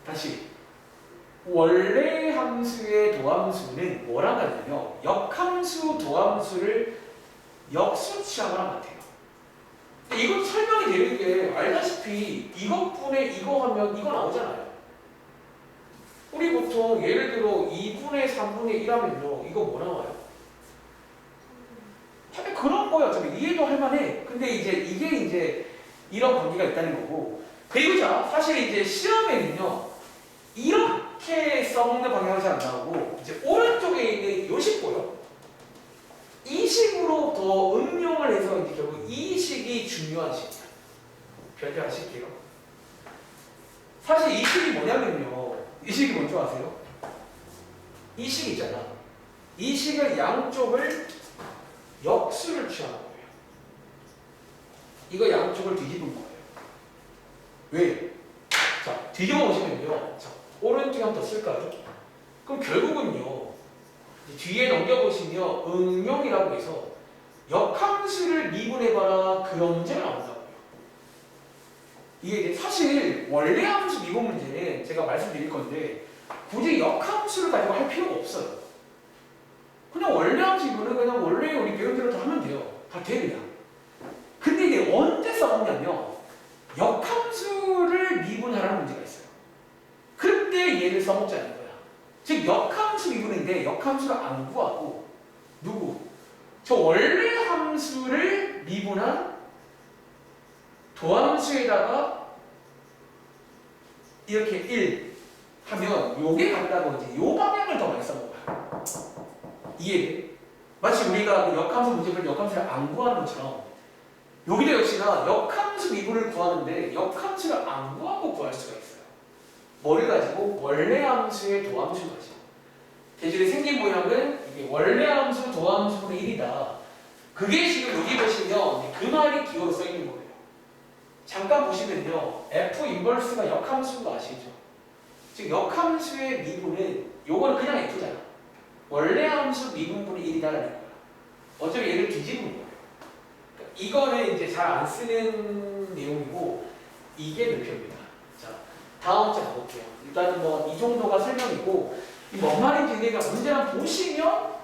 다시 원래 함수의 도함수는 뭐랑 같냐면 역함수 도함수를 역수치하거나 같아요. 이거 설명이 되는 게 알다시피 이것분의 이거 하면 이거 나오잖아요. 우리 보통 예를 들어 2분의 3분의 1 하면요 이거 뭐 나와요? 하여튼 그런 거예요. 어차피 이해도 할 만해. 근데 이게 이제 이런 관계가 있다는 거고. 그리고 자 사실 이제 시험에는요 이렇게 써먹는 방향이 잘 안 나오고 이제 오른쪽에 있는 요 식 보여. 이 식으로 더 응용을 해서 이제 결국 이 식이 중요한 식이야. 별표 하실게요. 사실 이 식이 뭐냐면요. 이 식이 뭔지 아세요? 이 식 있잖아. 이 식을 양쪽을 역수를 취하는 거예요. 이거 양쪽을 뒤집은 거예요. 왜? 자, 뒤집어 보시면요. 자, 오른쪽에 한 번 더 쓸까요? 그럼 결국은요. 뒤에 넘겨보시면 응용이라고 해서 역함수를 미분해봐라 그런 문제가 나온다고요. 이게 사실 원래 함수 미분 문제는 제가 말씀드릴 건데 굳이 역함수를 가지고 할 필요가 없어요. 그냥 원래 함수 미분은 그냥 원래 우리 배운 대로 다 하면 돼요. 다 돼 그냥. 근데 이게 언제 써먹냐면 역함수를 미분하라는 문제가 있어요. 그때 얘를 써먹자는 거야. 즉 역함수 미분인데 역함수를 안 구하고 누구? 저 원래 함수를 미분한 도함수에다가 이렇게 1 하면 요게 간다고 이제 요 방향을 더 많이 써먹어요. 이해돼? 마치 우리가 그 역함수 문제를 역함수를 안 구하는 것처럼 여기도 역시나 역함수 미분을 구하는데 역함수를 안 구하고 구할 수가 있어요. 뭐를 가지고? 원래 함수의 도함수를 가지고. 대신에 생긴 모양은 이게 원래 함수 도함수분의 1이다. 그게 지금 여기 보시면 그 말이 기호로 써 있는 거예요. 잠깐 보시면요. F 인버스가 역함수인 거 아시죠? 즉 역함수의 미분은 요거는 그냥 F잖아. 원래 함수 미분분의 1이다라는 거야. 어차피 얘를 뒤집은 거예요. 그러니까 이거는 이제 잘 안 쓰는 내용이고 이게 별표입니다. 자, 다음 장 가볼게요. 일단은 뭐 이 정도가 설명이고 뭔 말인지 내가 문제를 보시면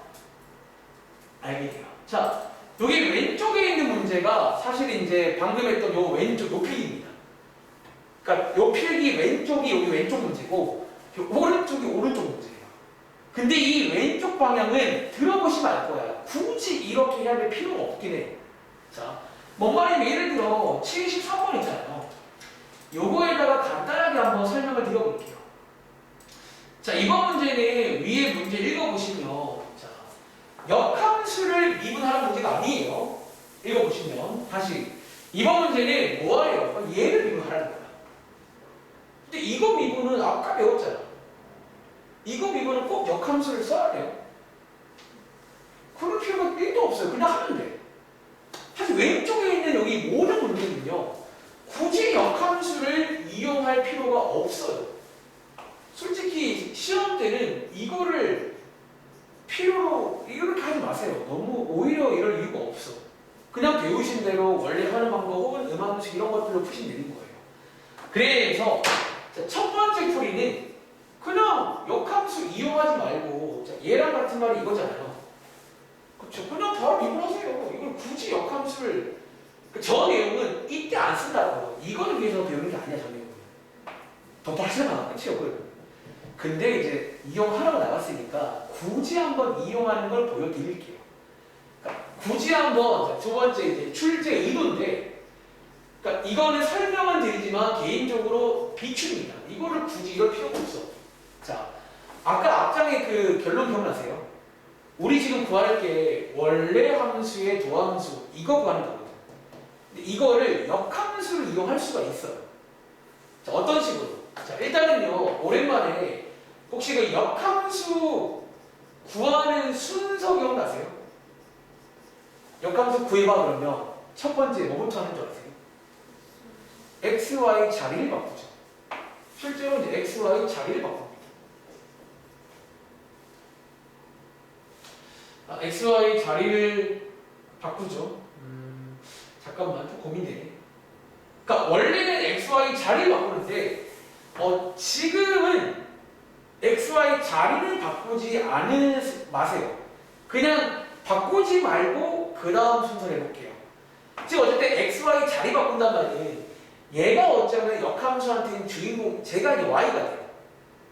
알게 돼요. 자, 여기 왼쪽에 있는 문제가 사실 이제 방금 했던 요 왼쪽 요 필기입니다. 그러니까 요 필기 왼쪽이 여기 왼쪽 문제고 요 오른쪽이 오른쪽 문제예요. 근데 이 왼쪽 방향은 들어보시면 알 거야. 굳이 이렇게 해야 될 필요가 없긴 해. 자, 뭔 말이면 예를 들어 73번 있잖아요. 요거에다가 간단하게 한번 설명을 드려볼게요. 자, 이번 문제는 위에 문제 읽어보시면 자, 역함수를 미분하는 문제가 아니에요. 읽어보시면 다시 이번 문제는 뭐예요? 얘를 미분하라는 거야. 근데 이거 미분은 아까 배웠잖아. 이거 미분은 꼭 역함수를 써야 돼요. 그럴 필요가 1도 없어요. 그냥 하면 돼. 사실 왼쪽에 있는 여기 모든 문제는요. 굳이 역함수를 이용할 필요가 없어요. 솔직히 시험 때는 이거를 필요로 이렇게 하지 마세요. 너무 오히려 이럴 이유가 없어. 그냥 배우신 대로 원래 하는 방법 혹은 음함수 이런 것들로 푸시면 되는 거예요. 그래서 첫 번째 풀이는 그냥 역함수 이용하지 말고 얘랑 같은 말이 이거잖아요. 그렇죠? 그냥 바로 미분하세요. 이걸 굳이 역함수를 저 내용은 이때 안 쓴다고요. 이거를 위해서 배우는 게 아니야. 저 내용은 더 빠르잖아. 그치요? 근데 이제 이용하라고 나왔으니까 굳이 한번 이용하는 걸 보여드릴게요. 그러니까 굳이 한번 두 번째 이제 출제 의도인데, 그러니까 이거는 설명은 드리지만 개인적으로 비추입니다. 이거를 굳이 이럴 필요가 없어. 자, 아까 앞장에 그 결론 기억나세요? 우리 지금 구할 게 원래 함수의 도함수 이거 구하는 거거든. 근데 이거를 역함수를 이용할 수가 있어요. 자, 어떤 식으로? 자, 일단은요, 오랜만에 혹시 그 역함수 구하는 순서 기억나세요? 역함수 구해봐 그러면 첫 번째 뭐부터 하는 줄 아세요? x, y 자리를 바꾸죠. 실제로 이제 x, y 자리를 바꿉니다. x, y 자리를 바꾸죠. 잠깐만 좀 고민되네. 그러니까 원래는 x, y 자리를 바꾸는데 지금은 x, y 자리를 바꾸지 마세요. 그냥 바꾸지 말고 그 다음 순서를 해볼게요. 지금 어쨌든 x, y 자리 바꾼단 말이에요. 얘가 어쩌면 역함수한테는 주인공, 제가 이제 y가 돼요.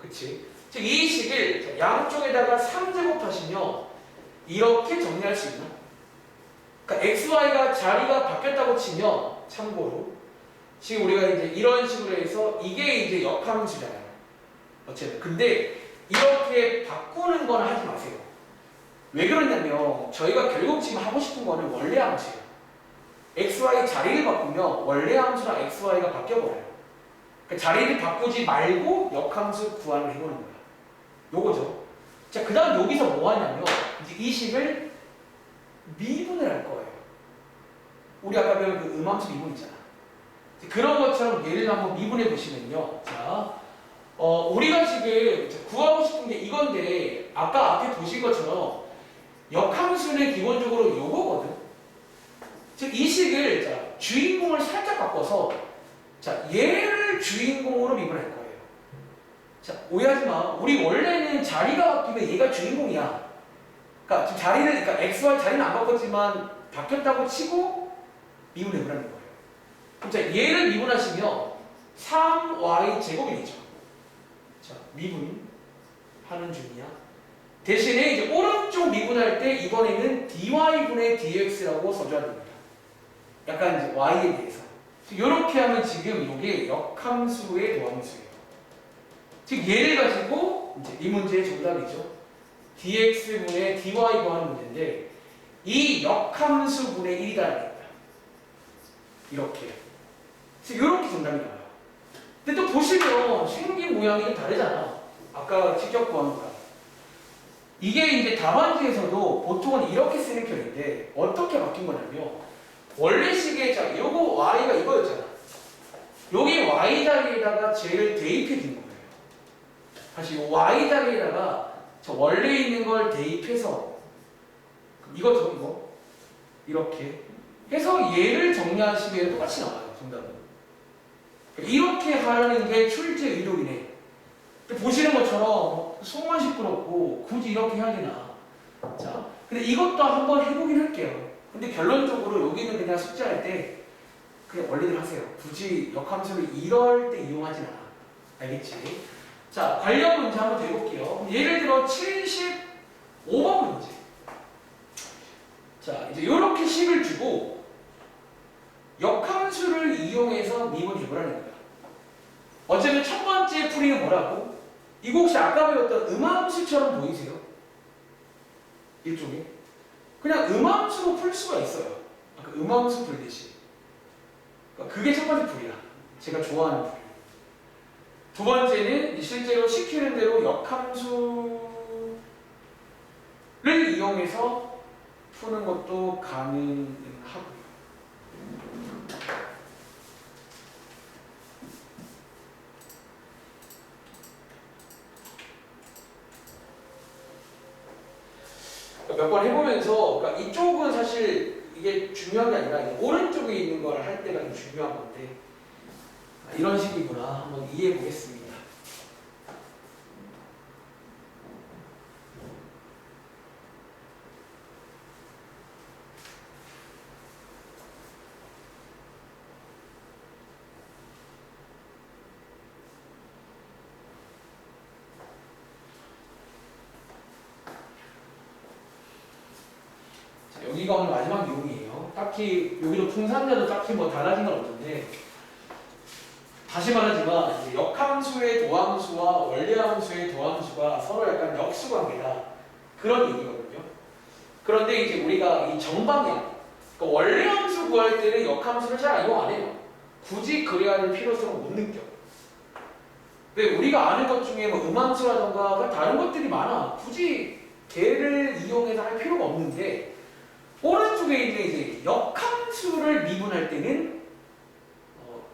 그치? 즉 이 식을 양쪽에다가 3제곱 하시면 이렇게 정리할 수 있나? 그러니까 x, y가 자리가 바뀌었다고 치면 참고로 지금 우리가 이제 이런 식으로 해서 이게 이제 역함수잖아요. 어쨌든 근데 이렇게 바꾸는 건 하지 마세요. 왜 그러냐면 저희가 결국 지금 하고 싶은 거는 원래 함수예요. x, y 자리를 바꾸면 원래 함수랑 x, y가 바뀌어버려요. 그러니까 자리를 바꾸지 말고 역함수 구하는 걸 해보는 거야. 요거죠. 자, 그 다음 여기서 뭐 하냐면 이제 이 식을 미분을 할 거예요. 우리 아까 배운 그 음함수 미분 있잖아. 그런 것처럼 얘를 한번 미분해 보시면요. 자, 우리가 지금 구하고 싶은 게 이건데 아까 앞에 보신 것처럼 역함수는 기본적으로 요거거든. 즉 이 식을 자, 주인공을 살짝 바꿔서 자, 얘를 주인공으로 미분할 거예요. 자, 오해하지 마. 우리 원래는 자리가 바뀌면 얘가 주인공이야. 그러니까 지금 그러니까 x, y 자리는 안 바꿨지만 바뀌었다고 치고 미분해보라는 거예요. 그럼 자, 얘를 미분하시면 3y 제곱이 되죠. 자, 미분하는 중이야. 대신에 이제 오른쪽 미분할 때 이번에는 dy분의 dx라고 써줘야 됩니다. 약간 이제 y에 대해서. 이렇게 하면 지금 이게 역함수의 도함수예요. 즉 얘를 가지고 이제 이 문제의 정답이죠. dx분의 dy 구하는 문제인데 이 역함수분의 1이라는 겁니다. 이렇게. 즉 이렇게 정답이 나와요. 근데 또 보시면 생긴 모양이 좀 다르잖아. 아까 직접 구한 거랑. 이게 이제 답안지에서도 보통은 이렇게 쓰는 편인데 어떻게 바뀐 거냐면 원래 식의 자, 요거 y가 이거였잖아. 여기 y 자리에다가 쟤를 대입해 둔 거예요. 다시 요 y 자리에다가 저 원래 있는 걸 대입해서 이거죠, 이거. 이렇게 해서 얘를 정리하시면 똑같이 나와요, 정답은. 이렇게 하는 게 출제 의도이네. 보시는 것처럼 속만 시끄럽고 굳이 이렇게 해야 되나. 자, 근데 이것도 한번 해보긴 할게요. 근데 결론적으로 여기는 그냥 숙제할 때 그냥 원리대로 하세요. 굳이 역함수를 이럴 때 이용하진 않아. 알겠지? 자, 관련 문제 한번 더 해볼게요. 예를 들어 75번 문제. 자, 이제 이렇게 식을 주고 역함수를 이용해서 미분 해보라는 거야. 어쨌든 첫 번째 풀이는 뭐라고? 이거 혹시 아까 배웠던 음함수처럼 보이세요? 일종의? 그냥 음함수로 풀 수가 있어요. 아까 음함수 풀듯이. 그러니까 그게 첫 번째 풀이야. 제가 좋아하는 풀이. 두 번째는 실제로 시키는 대로 역함수를 이용해서 푸는 것도 가능하고요. 몇 번 해보면서 그러니까 이쪽은 사실 이게 중요한 게 아니라 오른쪽에 있는 걸 할 때가 좀 중요한 건데 이런 식이구나 한번 이해해 보겠습니다. 여기가 오늘 마지막 유형이에요. 딱히 여기도 풍산자도 딱히 뭐 달라진 건 없는데 다시 말하지만 이제 역함수의 도함수와 원래함수의 도함수가 서로 약간 역수관계다 그런 얘기거든요. 그런데 이제 우리가 이 정방향 그러니까 원래함수 구할 때는 역함수를 잘 이용 안 해요. 굳이 그래야 할 필요성을 못 느껴. 근데 우리가 아는 것 중에 뭐 음함수라던가 다른 것들이 많아. 굳이 걔를 이용해서 할 필요가 없는데 오른쪽에 있는 이제 역함수를 미분할 때는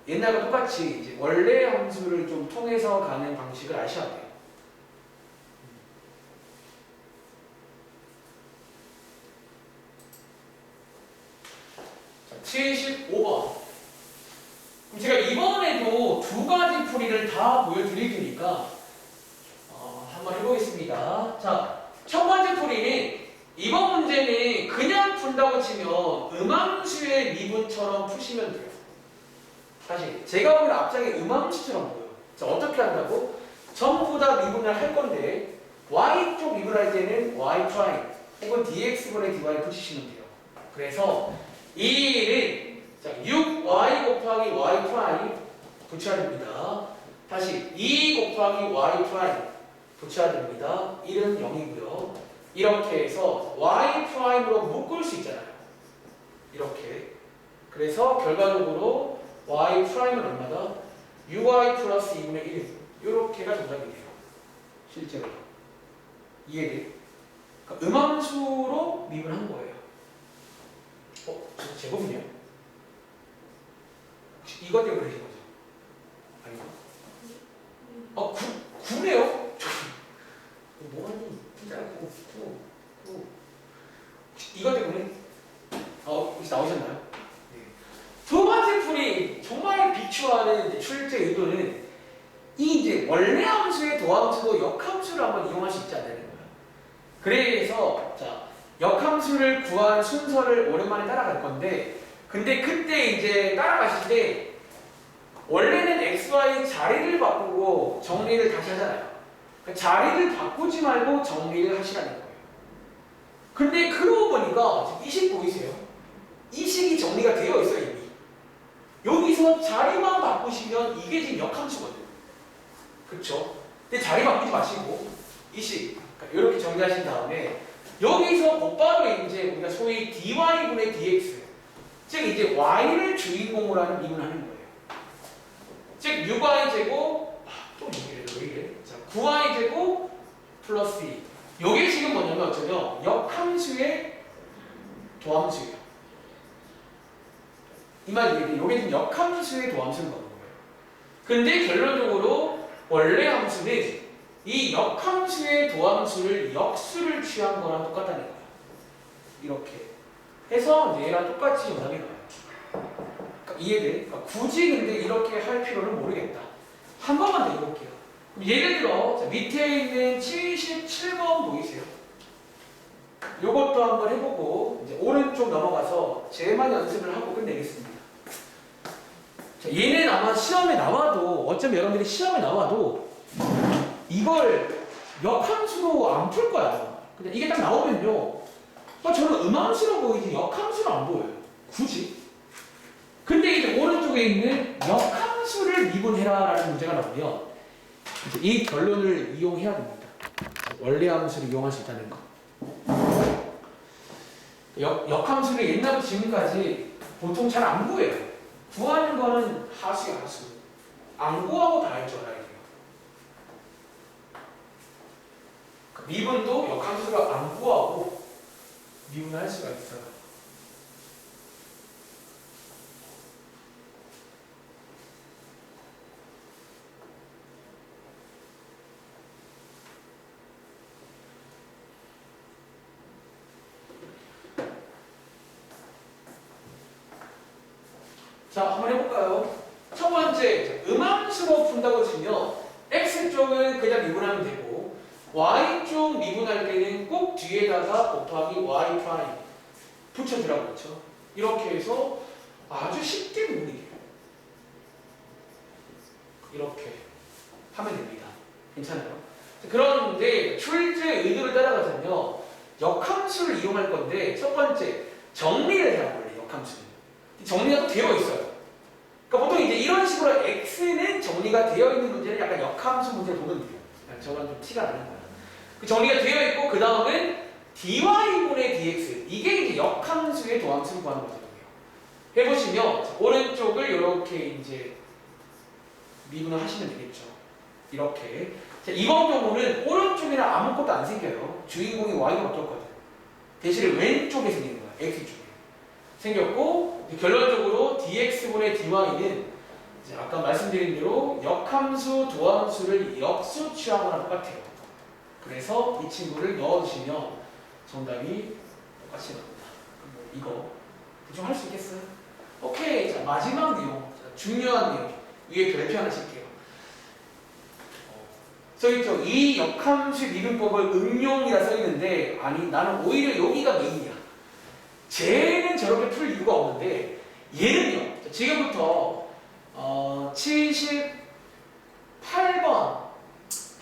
옛날과 똑같이 이제 원래 함수를 좀 통해서 가는 방식을 아셔야 돼요. 자, 75번. 그럼 제가 이번에도 두 가지 풀이를 다 보여드릴 테니까 한번 해보겠습니다. 자, 첫 번째 풀이는 이번 문제는 그냥 푼다고 치면 음함수의 미분처럼 푸시면 돼요. 사실 제가 보는 앞장에 음함수처럼 보여요. 자, 어떻게 한다고? 전부 다 미분을 할 건데 y쪽 미분할 때는 y' 혹은 dx분의 dy 붙이시면 돼요. 그래서 이 1은 6y 곱하기 y' 붙여야 됩니다. 다시 2 곱하기 y' 붙여야 됩니다. 1은 0이고요. 이렇게 해서 y'으로 묶을 수 있잖아요. 이렇게. 그래서 결과적으로 y'은 얼마다? 6y 플러스 2분의 1. 이렇게가 정답이 돼요. 실제로. 이해돼? 그러니까 음함수로 미분한 거예요. 제곱이네요? 혹시 이것 때문에 그러신 거죠? 아닌가? 9네요? 뭐하니? 이것 때문에? 혹시 나오셨나요? 네. 두 번째 풀이 정말 비추하는 출제 의도는 이 이제 원래 함수의 도함수도 역함수를 한번 이용할 수 있지 않냐는 거야. 그래서 자 역함수를 구한 순서를 오랜만에 따라갈 건데 근데 그때 이제 따라가실 때 원래는 x, y 자리를 바꾸고 정리를 다시 하잖아요. 자리를 바꾸지 말고 정리를 하시라는 거예요. 근데 그러고 보니까 이 식 보이세요? 이 식이 정리가 되어 있어요 이미. 여기서 자리만 바꾸시면 이게 지금 역함수거든요. 그렇죠? 근데 자리 바꾸지 마시고 이 식 이렇게 정리하신 다음에 여기서 곧바로 이제 우리가 소위 dy분의 dx 즉 이제 y를 주인공으로 하는 미분을 하는 거예요. 즉 6y 제곱 또 왜 이래? 자 9y 제곱 플러스 2 요게 지금 뭐냐면 어쩌면 역함수의 도함수예요. 이 말 이해돼? 요게 지금 역함수의 도함수를 거는 거예요. 근데 결론적으로 원래 함수는 이 역함수의 도함수를 역수를 취한 거랑 똑같다는 거예요. 이렇게 해서 얘랑 똑같이 정답이 나와요. 그러니까 이해돼? 그러니까 굳이 근데 이렇게 할 필요는 모르겠다. 한 번만 더 해볼게요. 예를 들어 자, 밑에 있는 77번 보이세요? 요것도 한번 해보고 이제 오른쪽 넘어가서 쟤만 연습을 하고 끝내겠습니다. 자, 얘는 아마 시험에 나와도 어쩌면 여러분들이 시험에 나와도 이걸 역함수로 안 풀 거야. 근데 이게 딱 나오면요, 저는 음함수로 보이지 역함수로 안 보여요. 굳이. 근데 이제 오른쪽에 있는 역함수를 미분해라라는 문제가 나오면 이 결론을 이용해야 됩니다. 원래 함수를 이용할 수 있다는 거. 역함수를 옛날부터 지금까지 보통 잘 안 구해요. 구하는 거는 하수야, 하수. 안 구하고 다 할 줄 알아야 돼요. 미분도 역함수를 안 구하고 미분할 수가 있어요. 자, 한번 해볼까요? 첫 번째, 음함수로 푼다고 치면 x쪽은 그냥 미분하면 되고 y쪽 미분할 때는 꼭 뒤에다가 곱하기 y 프라임 붙여주라고 그랬죠. 이렇게 해서 아주 쉽게 미분이 돼요. 이렇게 하면 됩니다. 괜찮아요? 그런데 출제 의도를 따라가자면 역함수를 이용할 건데 첫 번째, 정리를 해야 원래 역함수는. 정리가 또 되어 있어요. 그러니까 보통 이제 이런 식으로 x는 정리가 되어 있는 문제는 약간 역함수 문제를 보면 돼요. 저건 좀 티가 나는 거야. 그 정리가 되어 있고 그 다음은 dy분의 dx 이게 이제 역함수의 도함수를 구하는 거거든요. 해보시면 오른쪽을 이렇게 이제 미분을 하시면 되겠죠. 이렇게. 자, 이번 경우는 오른쪽에는 아무것도 안 생겨요. 주인공이 y가 바뀌었거든. 대신에 왼쪽에 생기는 거야. x쪽에. 생겼고 결론적으로 dx분의 dy는 이제 아까 말씀드린 대로 역함수, 도함수를 역수 취한 거랑 똑같아요. 그래서 이 친구를 넣어주시면 정답이 똑같이 나옵니다. 이거 대충 할 수 있겠어요? 오케이. 자, 마지막 내용. 자, 중요한 내용. 위에 별표 하나 칠게요. 써있죠? 이 역함수 미분법을 응용이라 써있는데 아니 나는 오히려 여기가 메인이야. 쟤는 저렇게 풀 이유가 없는데 얘는요. 자, 지금부터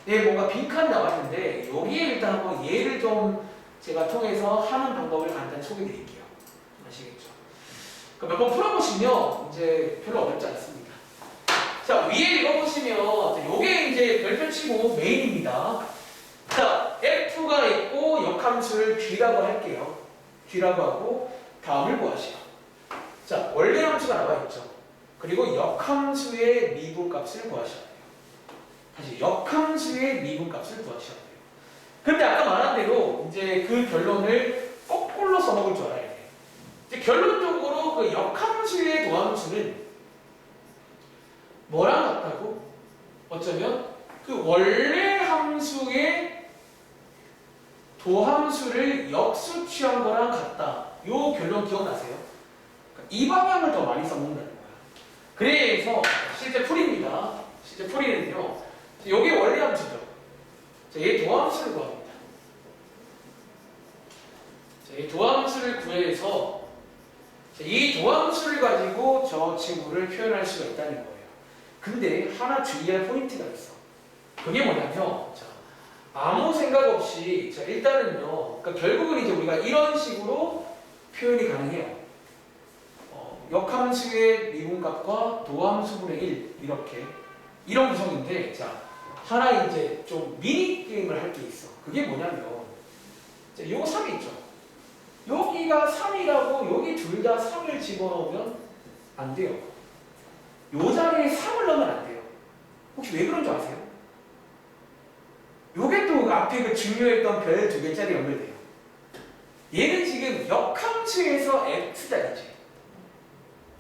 78번에 뭔가 빈칸이 나왔는데 여기에 일단 한번 얘를 좀 제가 통해서 하는 방법을 간단히 소개해 드릴게요. 아시겠죠? 몇 번 풀어보시면 이제 별로 어렵지 않습니다. 자, 위에 읽어보시면 요게 이제 별표 치고 메인입니다. 자, F가 있고 역함수를 G라고 할게요. G라고 하고 다음을 구하시오. 자, 원래 함수가 나와 있죠. 그리고 역함수의 미분값을 구하셔야 돼요. 다시 역함수의 미분값을 구하셔야 돼요. 근데 아까 말한 대로 이제 그 결론을 거꾸로 써먹을 줄 알아야 돼요. 이제 결론적으로 그 역함수의 도함수는 뭐랑 같다고? 어쩌면 그 원래 함수의 도함수를 역수 취한 거랑 같다. 요 결론 기억나세요? 이 방향을 더 많이 써먹는다는 거야. 그래서 실제 풀이입니다. 실제 풀이는요. 요게 원래 함수죠. 자, 얘 도함수를 구합니다. 자, 이 도함수를 구해서 이 도함수를 가지고 저 친구를 표현할 수가 있다는 거예요. 근데 하나 주의할 포인트가 있어. 그게 뭐냐면 자, 아무 생각 없이 자, 일단은요. 그러니까 결국은 이제 우리가 이런 식으로 표현이 가능해요. 역함수의 미분값과 도함수분의 1 이렇게 이런 구성인데 자, 하나 이제 좀 미니 게임을 할 게 있어. 그게 뭐냐면 자, 요거 3이 있죠. 여기가 3이라고 여기 둘 다 3을 집어넣으면 안 돼요. 요 자리에 3을 넣으면 안 돼요. 혹시 왜 그런 줄 아세요? 요게 또 앞에 그 중요했던 별 두 개짜리 연결돼요. 얘는 지금 역함수에서 x자리지.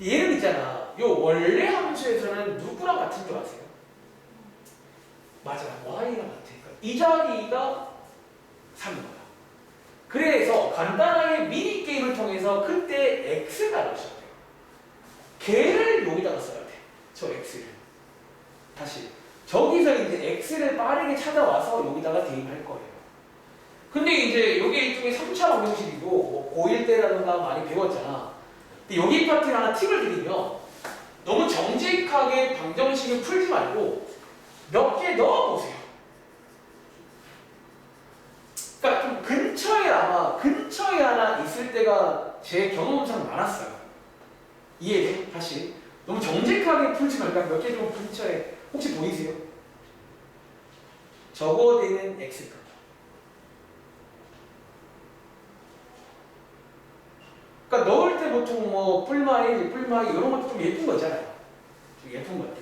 얘는 있잖아. 요 원래 함수에서는 누구랑 같은 줄 아세요? 맞아. y랑 같으니까. 이 자리가 3인 거야. 그래서 간단하게 미니게임을 통해서 그때 x가 나오셔야 돼요. 걔를 여기다가 써야 돼. 저 x를. 다시. 저기서 이제 x를 빠르게 찾아와서 여기다가 대입할 거예요. 근데 이제 여기 일종의 3차 방정식이고 뭐 고1 때라든가 많이 배웠잖아. 근데 여기 파트에 하나 팁을 드리면 너무 정직하게 방정식을 풀지 말고 몇 개 넣어보세요. 그러니까 좀 근처에 하나 있을 때가 제 경험상 많았어요. 이해돼? 다시. 너무 정직하게 풀지 말고 몇 개 좀 근처에 혹시 보이세요? 적어되는 x값. 그러니까 넣을 때 보통 뭐 뿔마이 이런 것도 좀 예쁜 거 있잖아요. 좀 예쁜 것들.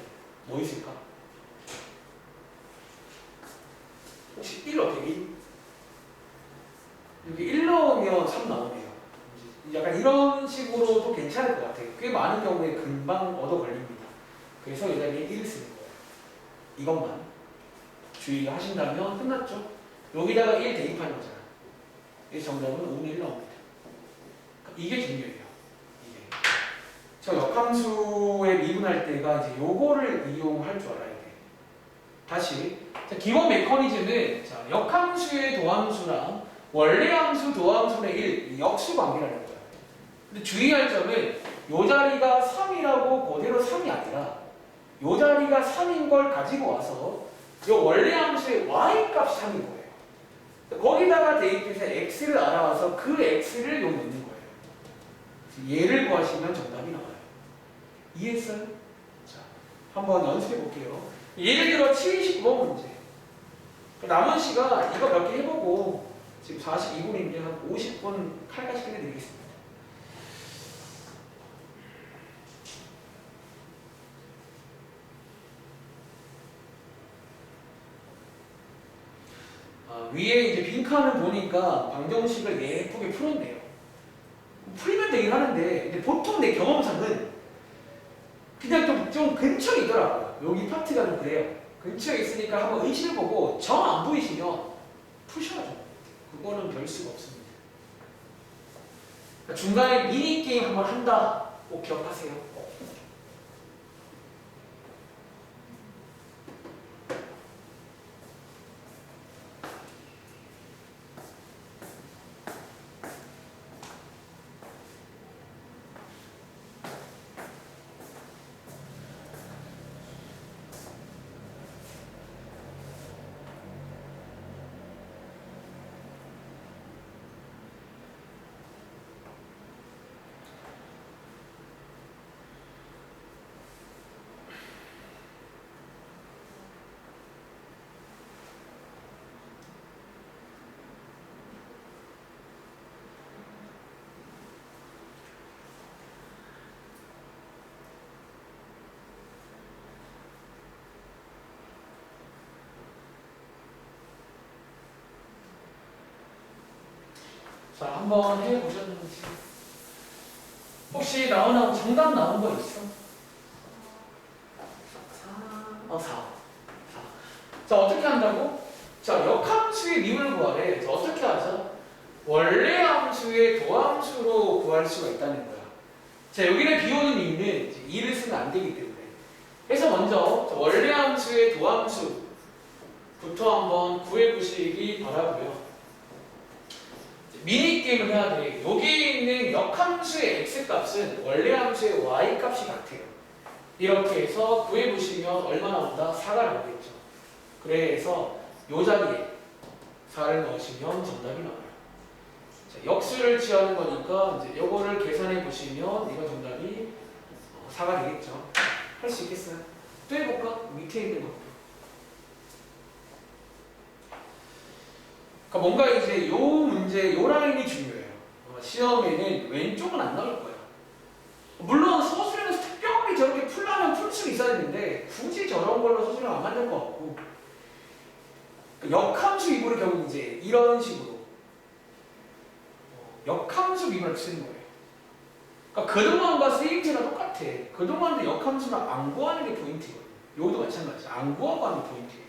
뭐 있을까? 혹시 1 어떻게 1? 여기 1 넣으면 3 나오네요. 약간 이런 식으로도 괜찮을 것 같아요. 꽤 많은 경우에 금방 얻어 걸립니다. 그래서 이 자리에 1을 쓰는 거예요. 이것만 주의하신다면 끝났죠. 여기다가 1 대입하는 거잖아. 이 정답은 5분의 1 나옵니다. 이게 중요해요. 이게. 저 역함수에 미분할 때가 이제 요거를 이용할 줄 알아야 돼. 다시. 자, 기본 메커니즘은 자, 역함수의 도함수랑 원래함수 도함수의 1, 역수 관계라는 거야. 근데 주의할 점은 요 자리가 3이라고 그대로 3이 아니라 요 자리가 3인 걸 가지고 와서 요 원래함수의 y 값이 3인 거예요. 거기다가 대입해서 x를 알아와서 그 x를 요 넣는 거예요. 얘를 구하시면 정답이 나와요. 이해했어요? 자, 한번 연습해 볼게요. 예를 들어 79번 문제. 남은 시간 이거 몇 개 해보고 지금 42분인데 한 50분 칼같이 끝내드리겠습니다. 위에 이제 빈칸을 보니까 방정식을 예쁘게 풀었네요. 풀면 되긴 하는데 근데 보통 내 경험상은 그냥 좀 근처에 있더라고요. 여기 파트가 좀 그래요. 근처에 있으니까 한번 의심해보고 정 안 보이시면 푸셔야죠. 그거는 별 수가 없습니다. 중간에 미니게임 한번 한다. 꼭 기억하세요. 자, 한번 해보셨는지. 혹시 나오는 정답 나온 거 있어? 4. 자, 어떻게 한다고? 자, 역함수의 미분을 구하래. 자, 어떻게 하죠? 원래 함수의 도함수로 구할 수가 있다는 거야. 자, 여기는 비오는 이유는 2를 쓰면 안 되기 때문에. 그래서 먼저 원래 함수의 도함수부터 한번 구해보시기 바라고요. 미니게임을 해야 돼. 여기 있는 역함수의 x값은 원래 함수의 y값이 같아요. 이렇게 해서 구해보시면 얼마 나온다? 4가 나오겠죠. 그래서 요 자리에 4를 넣으시면 정답이 나와요. 자, 역수를 취하는 거니까 이제 요거를 계산해 보시면 이거 정답이 4가 되겠죠. 할 수 있겠어요? 또 해볼까? 밑에 있는 것도. 그러니까 뭔가 이제 요 문제, 요 라인이 중요해요. 시험에는 왼쪽은 안 나올 거야. 물론 서술에서 특별히 저렇게 풀려면 풀 수 있어야 되는데 굳이 저런 걸로 서술을 안 만들 것 같고 역함수 미분을 결국 이제 이런 식으로 역함수 미분을 쓰는 거예요. 그러니까 그동안과 세임새가 똑같아. 그동안도 역함수를 안 구하는 게 포인트거든요. 여기도 마찬가지야. 안 구하고 하는 게 포인트예요.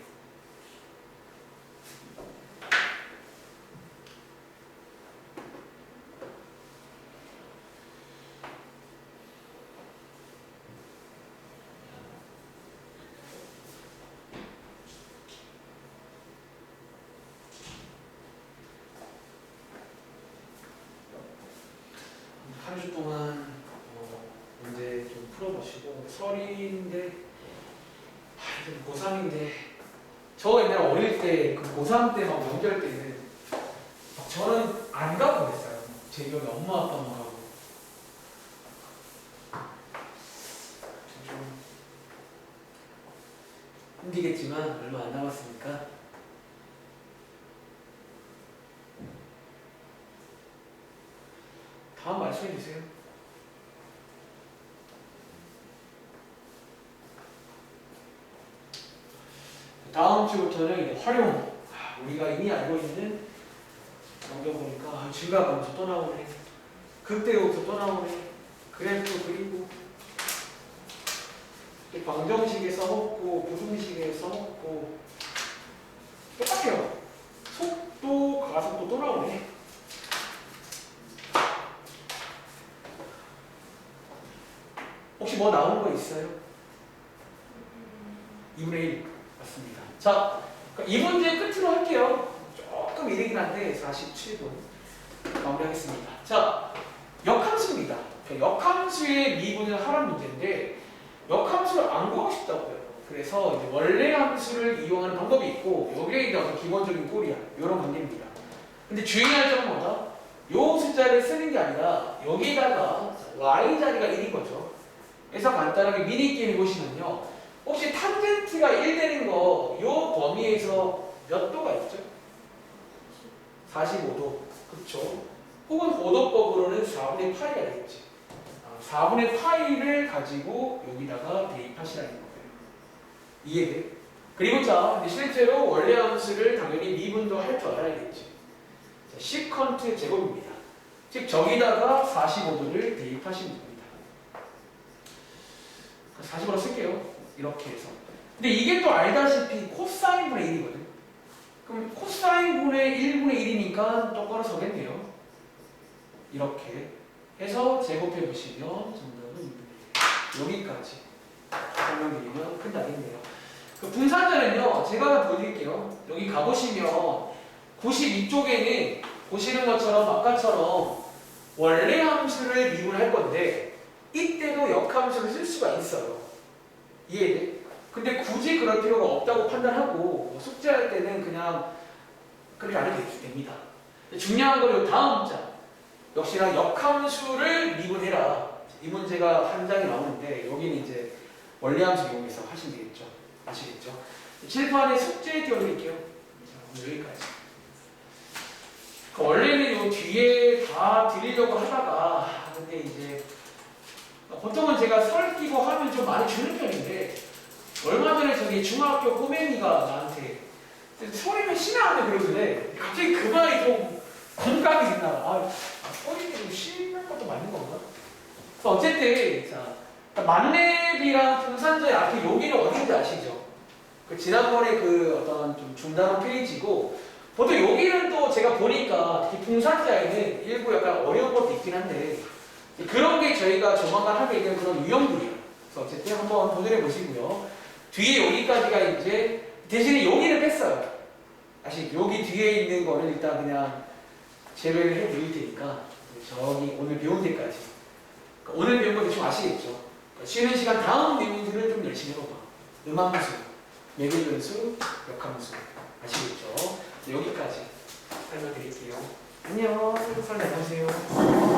고3인데 저 옛날에 어릴 때 그 고3 때 막 연결 때는 저는 안 가고 그랬어요. 제 기억에 엄마 아빠만 가고. 좀 힘들겠지만 얼마 안 남았으니까 다음 말씀해 주세요. 다음 주부터는 이제 활용. 우리가 이미 알고 있는 넘겨보니까 증가감수 또 나오네. 극대곡수 또 나오네. 그래프 그리고 방정식에 써먹고 부등식에 써먹고 똑같아요. 속도, 가속도 또 나오네. 혹시 뭐 나오는 거 있어요? 2분의 1 맞습니다. 자, 이 문제 끝으로 할게요. 조금 이르긴 한데 47분 마무리하겠습니다. 자, 역함수입니다. 역함수의 미분을 하라는 문제인데 역함수를 안 구하고 싶다고요. 그래서 이제 원래 함수를 이용하는 방법이 있고 여기에 있는 기본적인 꼴이야. 이런 관계입니다. 근데 주의할 점은 뭐다? 요 숫자를 쓰는 게 아니라 여기다가 y 자리가 1인 거죠. 그래서 간단하게 미니게임 해보시면요. 혹시 탄젠트가 1 되는 거 요 범위에서 몇 도가 있죠? 45도. 그렇죠? 혹은 고도법으로는 4분의 파이가 되겠지. 4분의 파이를 가지고 여기다가 대입하시라는 거예요. 이해돼? 그리고 자, 실제로 원래 함수를 당연히 미분도 할 줄 알아야겠지. 자, 시컨트 제곱입니다. 즉 저기다가 45도를 대입하시면 됩니다. 40으로 쓸게요. 이렇게 해서. 근데 이게 또 알다시피 코사인분의 1이거든. 그럼 코사인분의 1분의 1이니까 똑바로 서겠네요. 이렇게 해서 제곱해 보시면 정답은 2분의 1. 여기까지 설명드리면 끝나겠네요. 그 분산자는요, 제가 보여드릴게요. 여기 가보시면 92쪽에는 보시는 것처럼 아까처럼 원래 함수를 미분할 건데 이때도 역함수를 쓸 수가 있어요. 이해돼? 근데 굳이 그럴 필요가 없다고 판단하고 숙제할 때는 그냥 그렇게 안 해도 됩니다. 중요한 건 다음 장. 역시나 역함수를 미분해라. 이 문제가 한 장이 나오는데 여기는 이제 원래함수 이용해서 하시면 되겠죠. 아시겠죠? 칠판에 숙제 띄워드릴게요. 여기까지. 원래는 요 뒤에 다 드리려고 하다가 근데 이제 보통은 제가 설 끼고 하면 좀 많이 주는 편인데 얼마 전에 저기 중학교 꼬맹이가 나한테 소리면 심해하네 그러길래 갑자기 그 말이 좀 공감이 됐나 봐. 소리는 좀 심한 것도 맞는 건가? 어쨌든 자 만렙이랑 분산자의 앞에 여기는 어딘지 아시죠? 그 지난번에 그 어떤 좀 중단한 페이지고 보통 여기는 또 제가 보니까 특히 분산자에는 일부 약간 어려운 것도 있긴 한데 그런 게 저희가 조만간 하게 되는 그런 유형들이에요. 그래서 어쨌든 한번 도전해 보시고요. 뒤에 여기까지가 이제 대신에 여기는 뺐어요. 다시 여기 뒤에 있는 거는 일단 그냥 제외를 해 드릴 테니까 저기 오늘 배운 데까지. 그러니까 오늘 배운 거 대충 아시겠죠? 그러니까 쉬는 시간 다음 내용들을 좀 열심히 해봐봐. 음함수, 매글변수, 역함수 아시겠죠? 여기까지 설명드릴게요. 안녕. 수고하세요.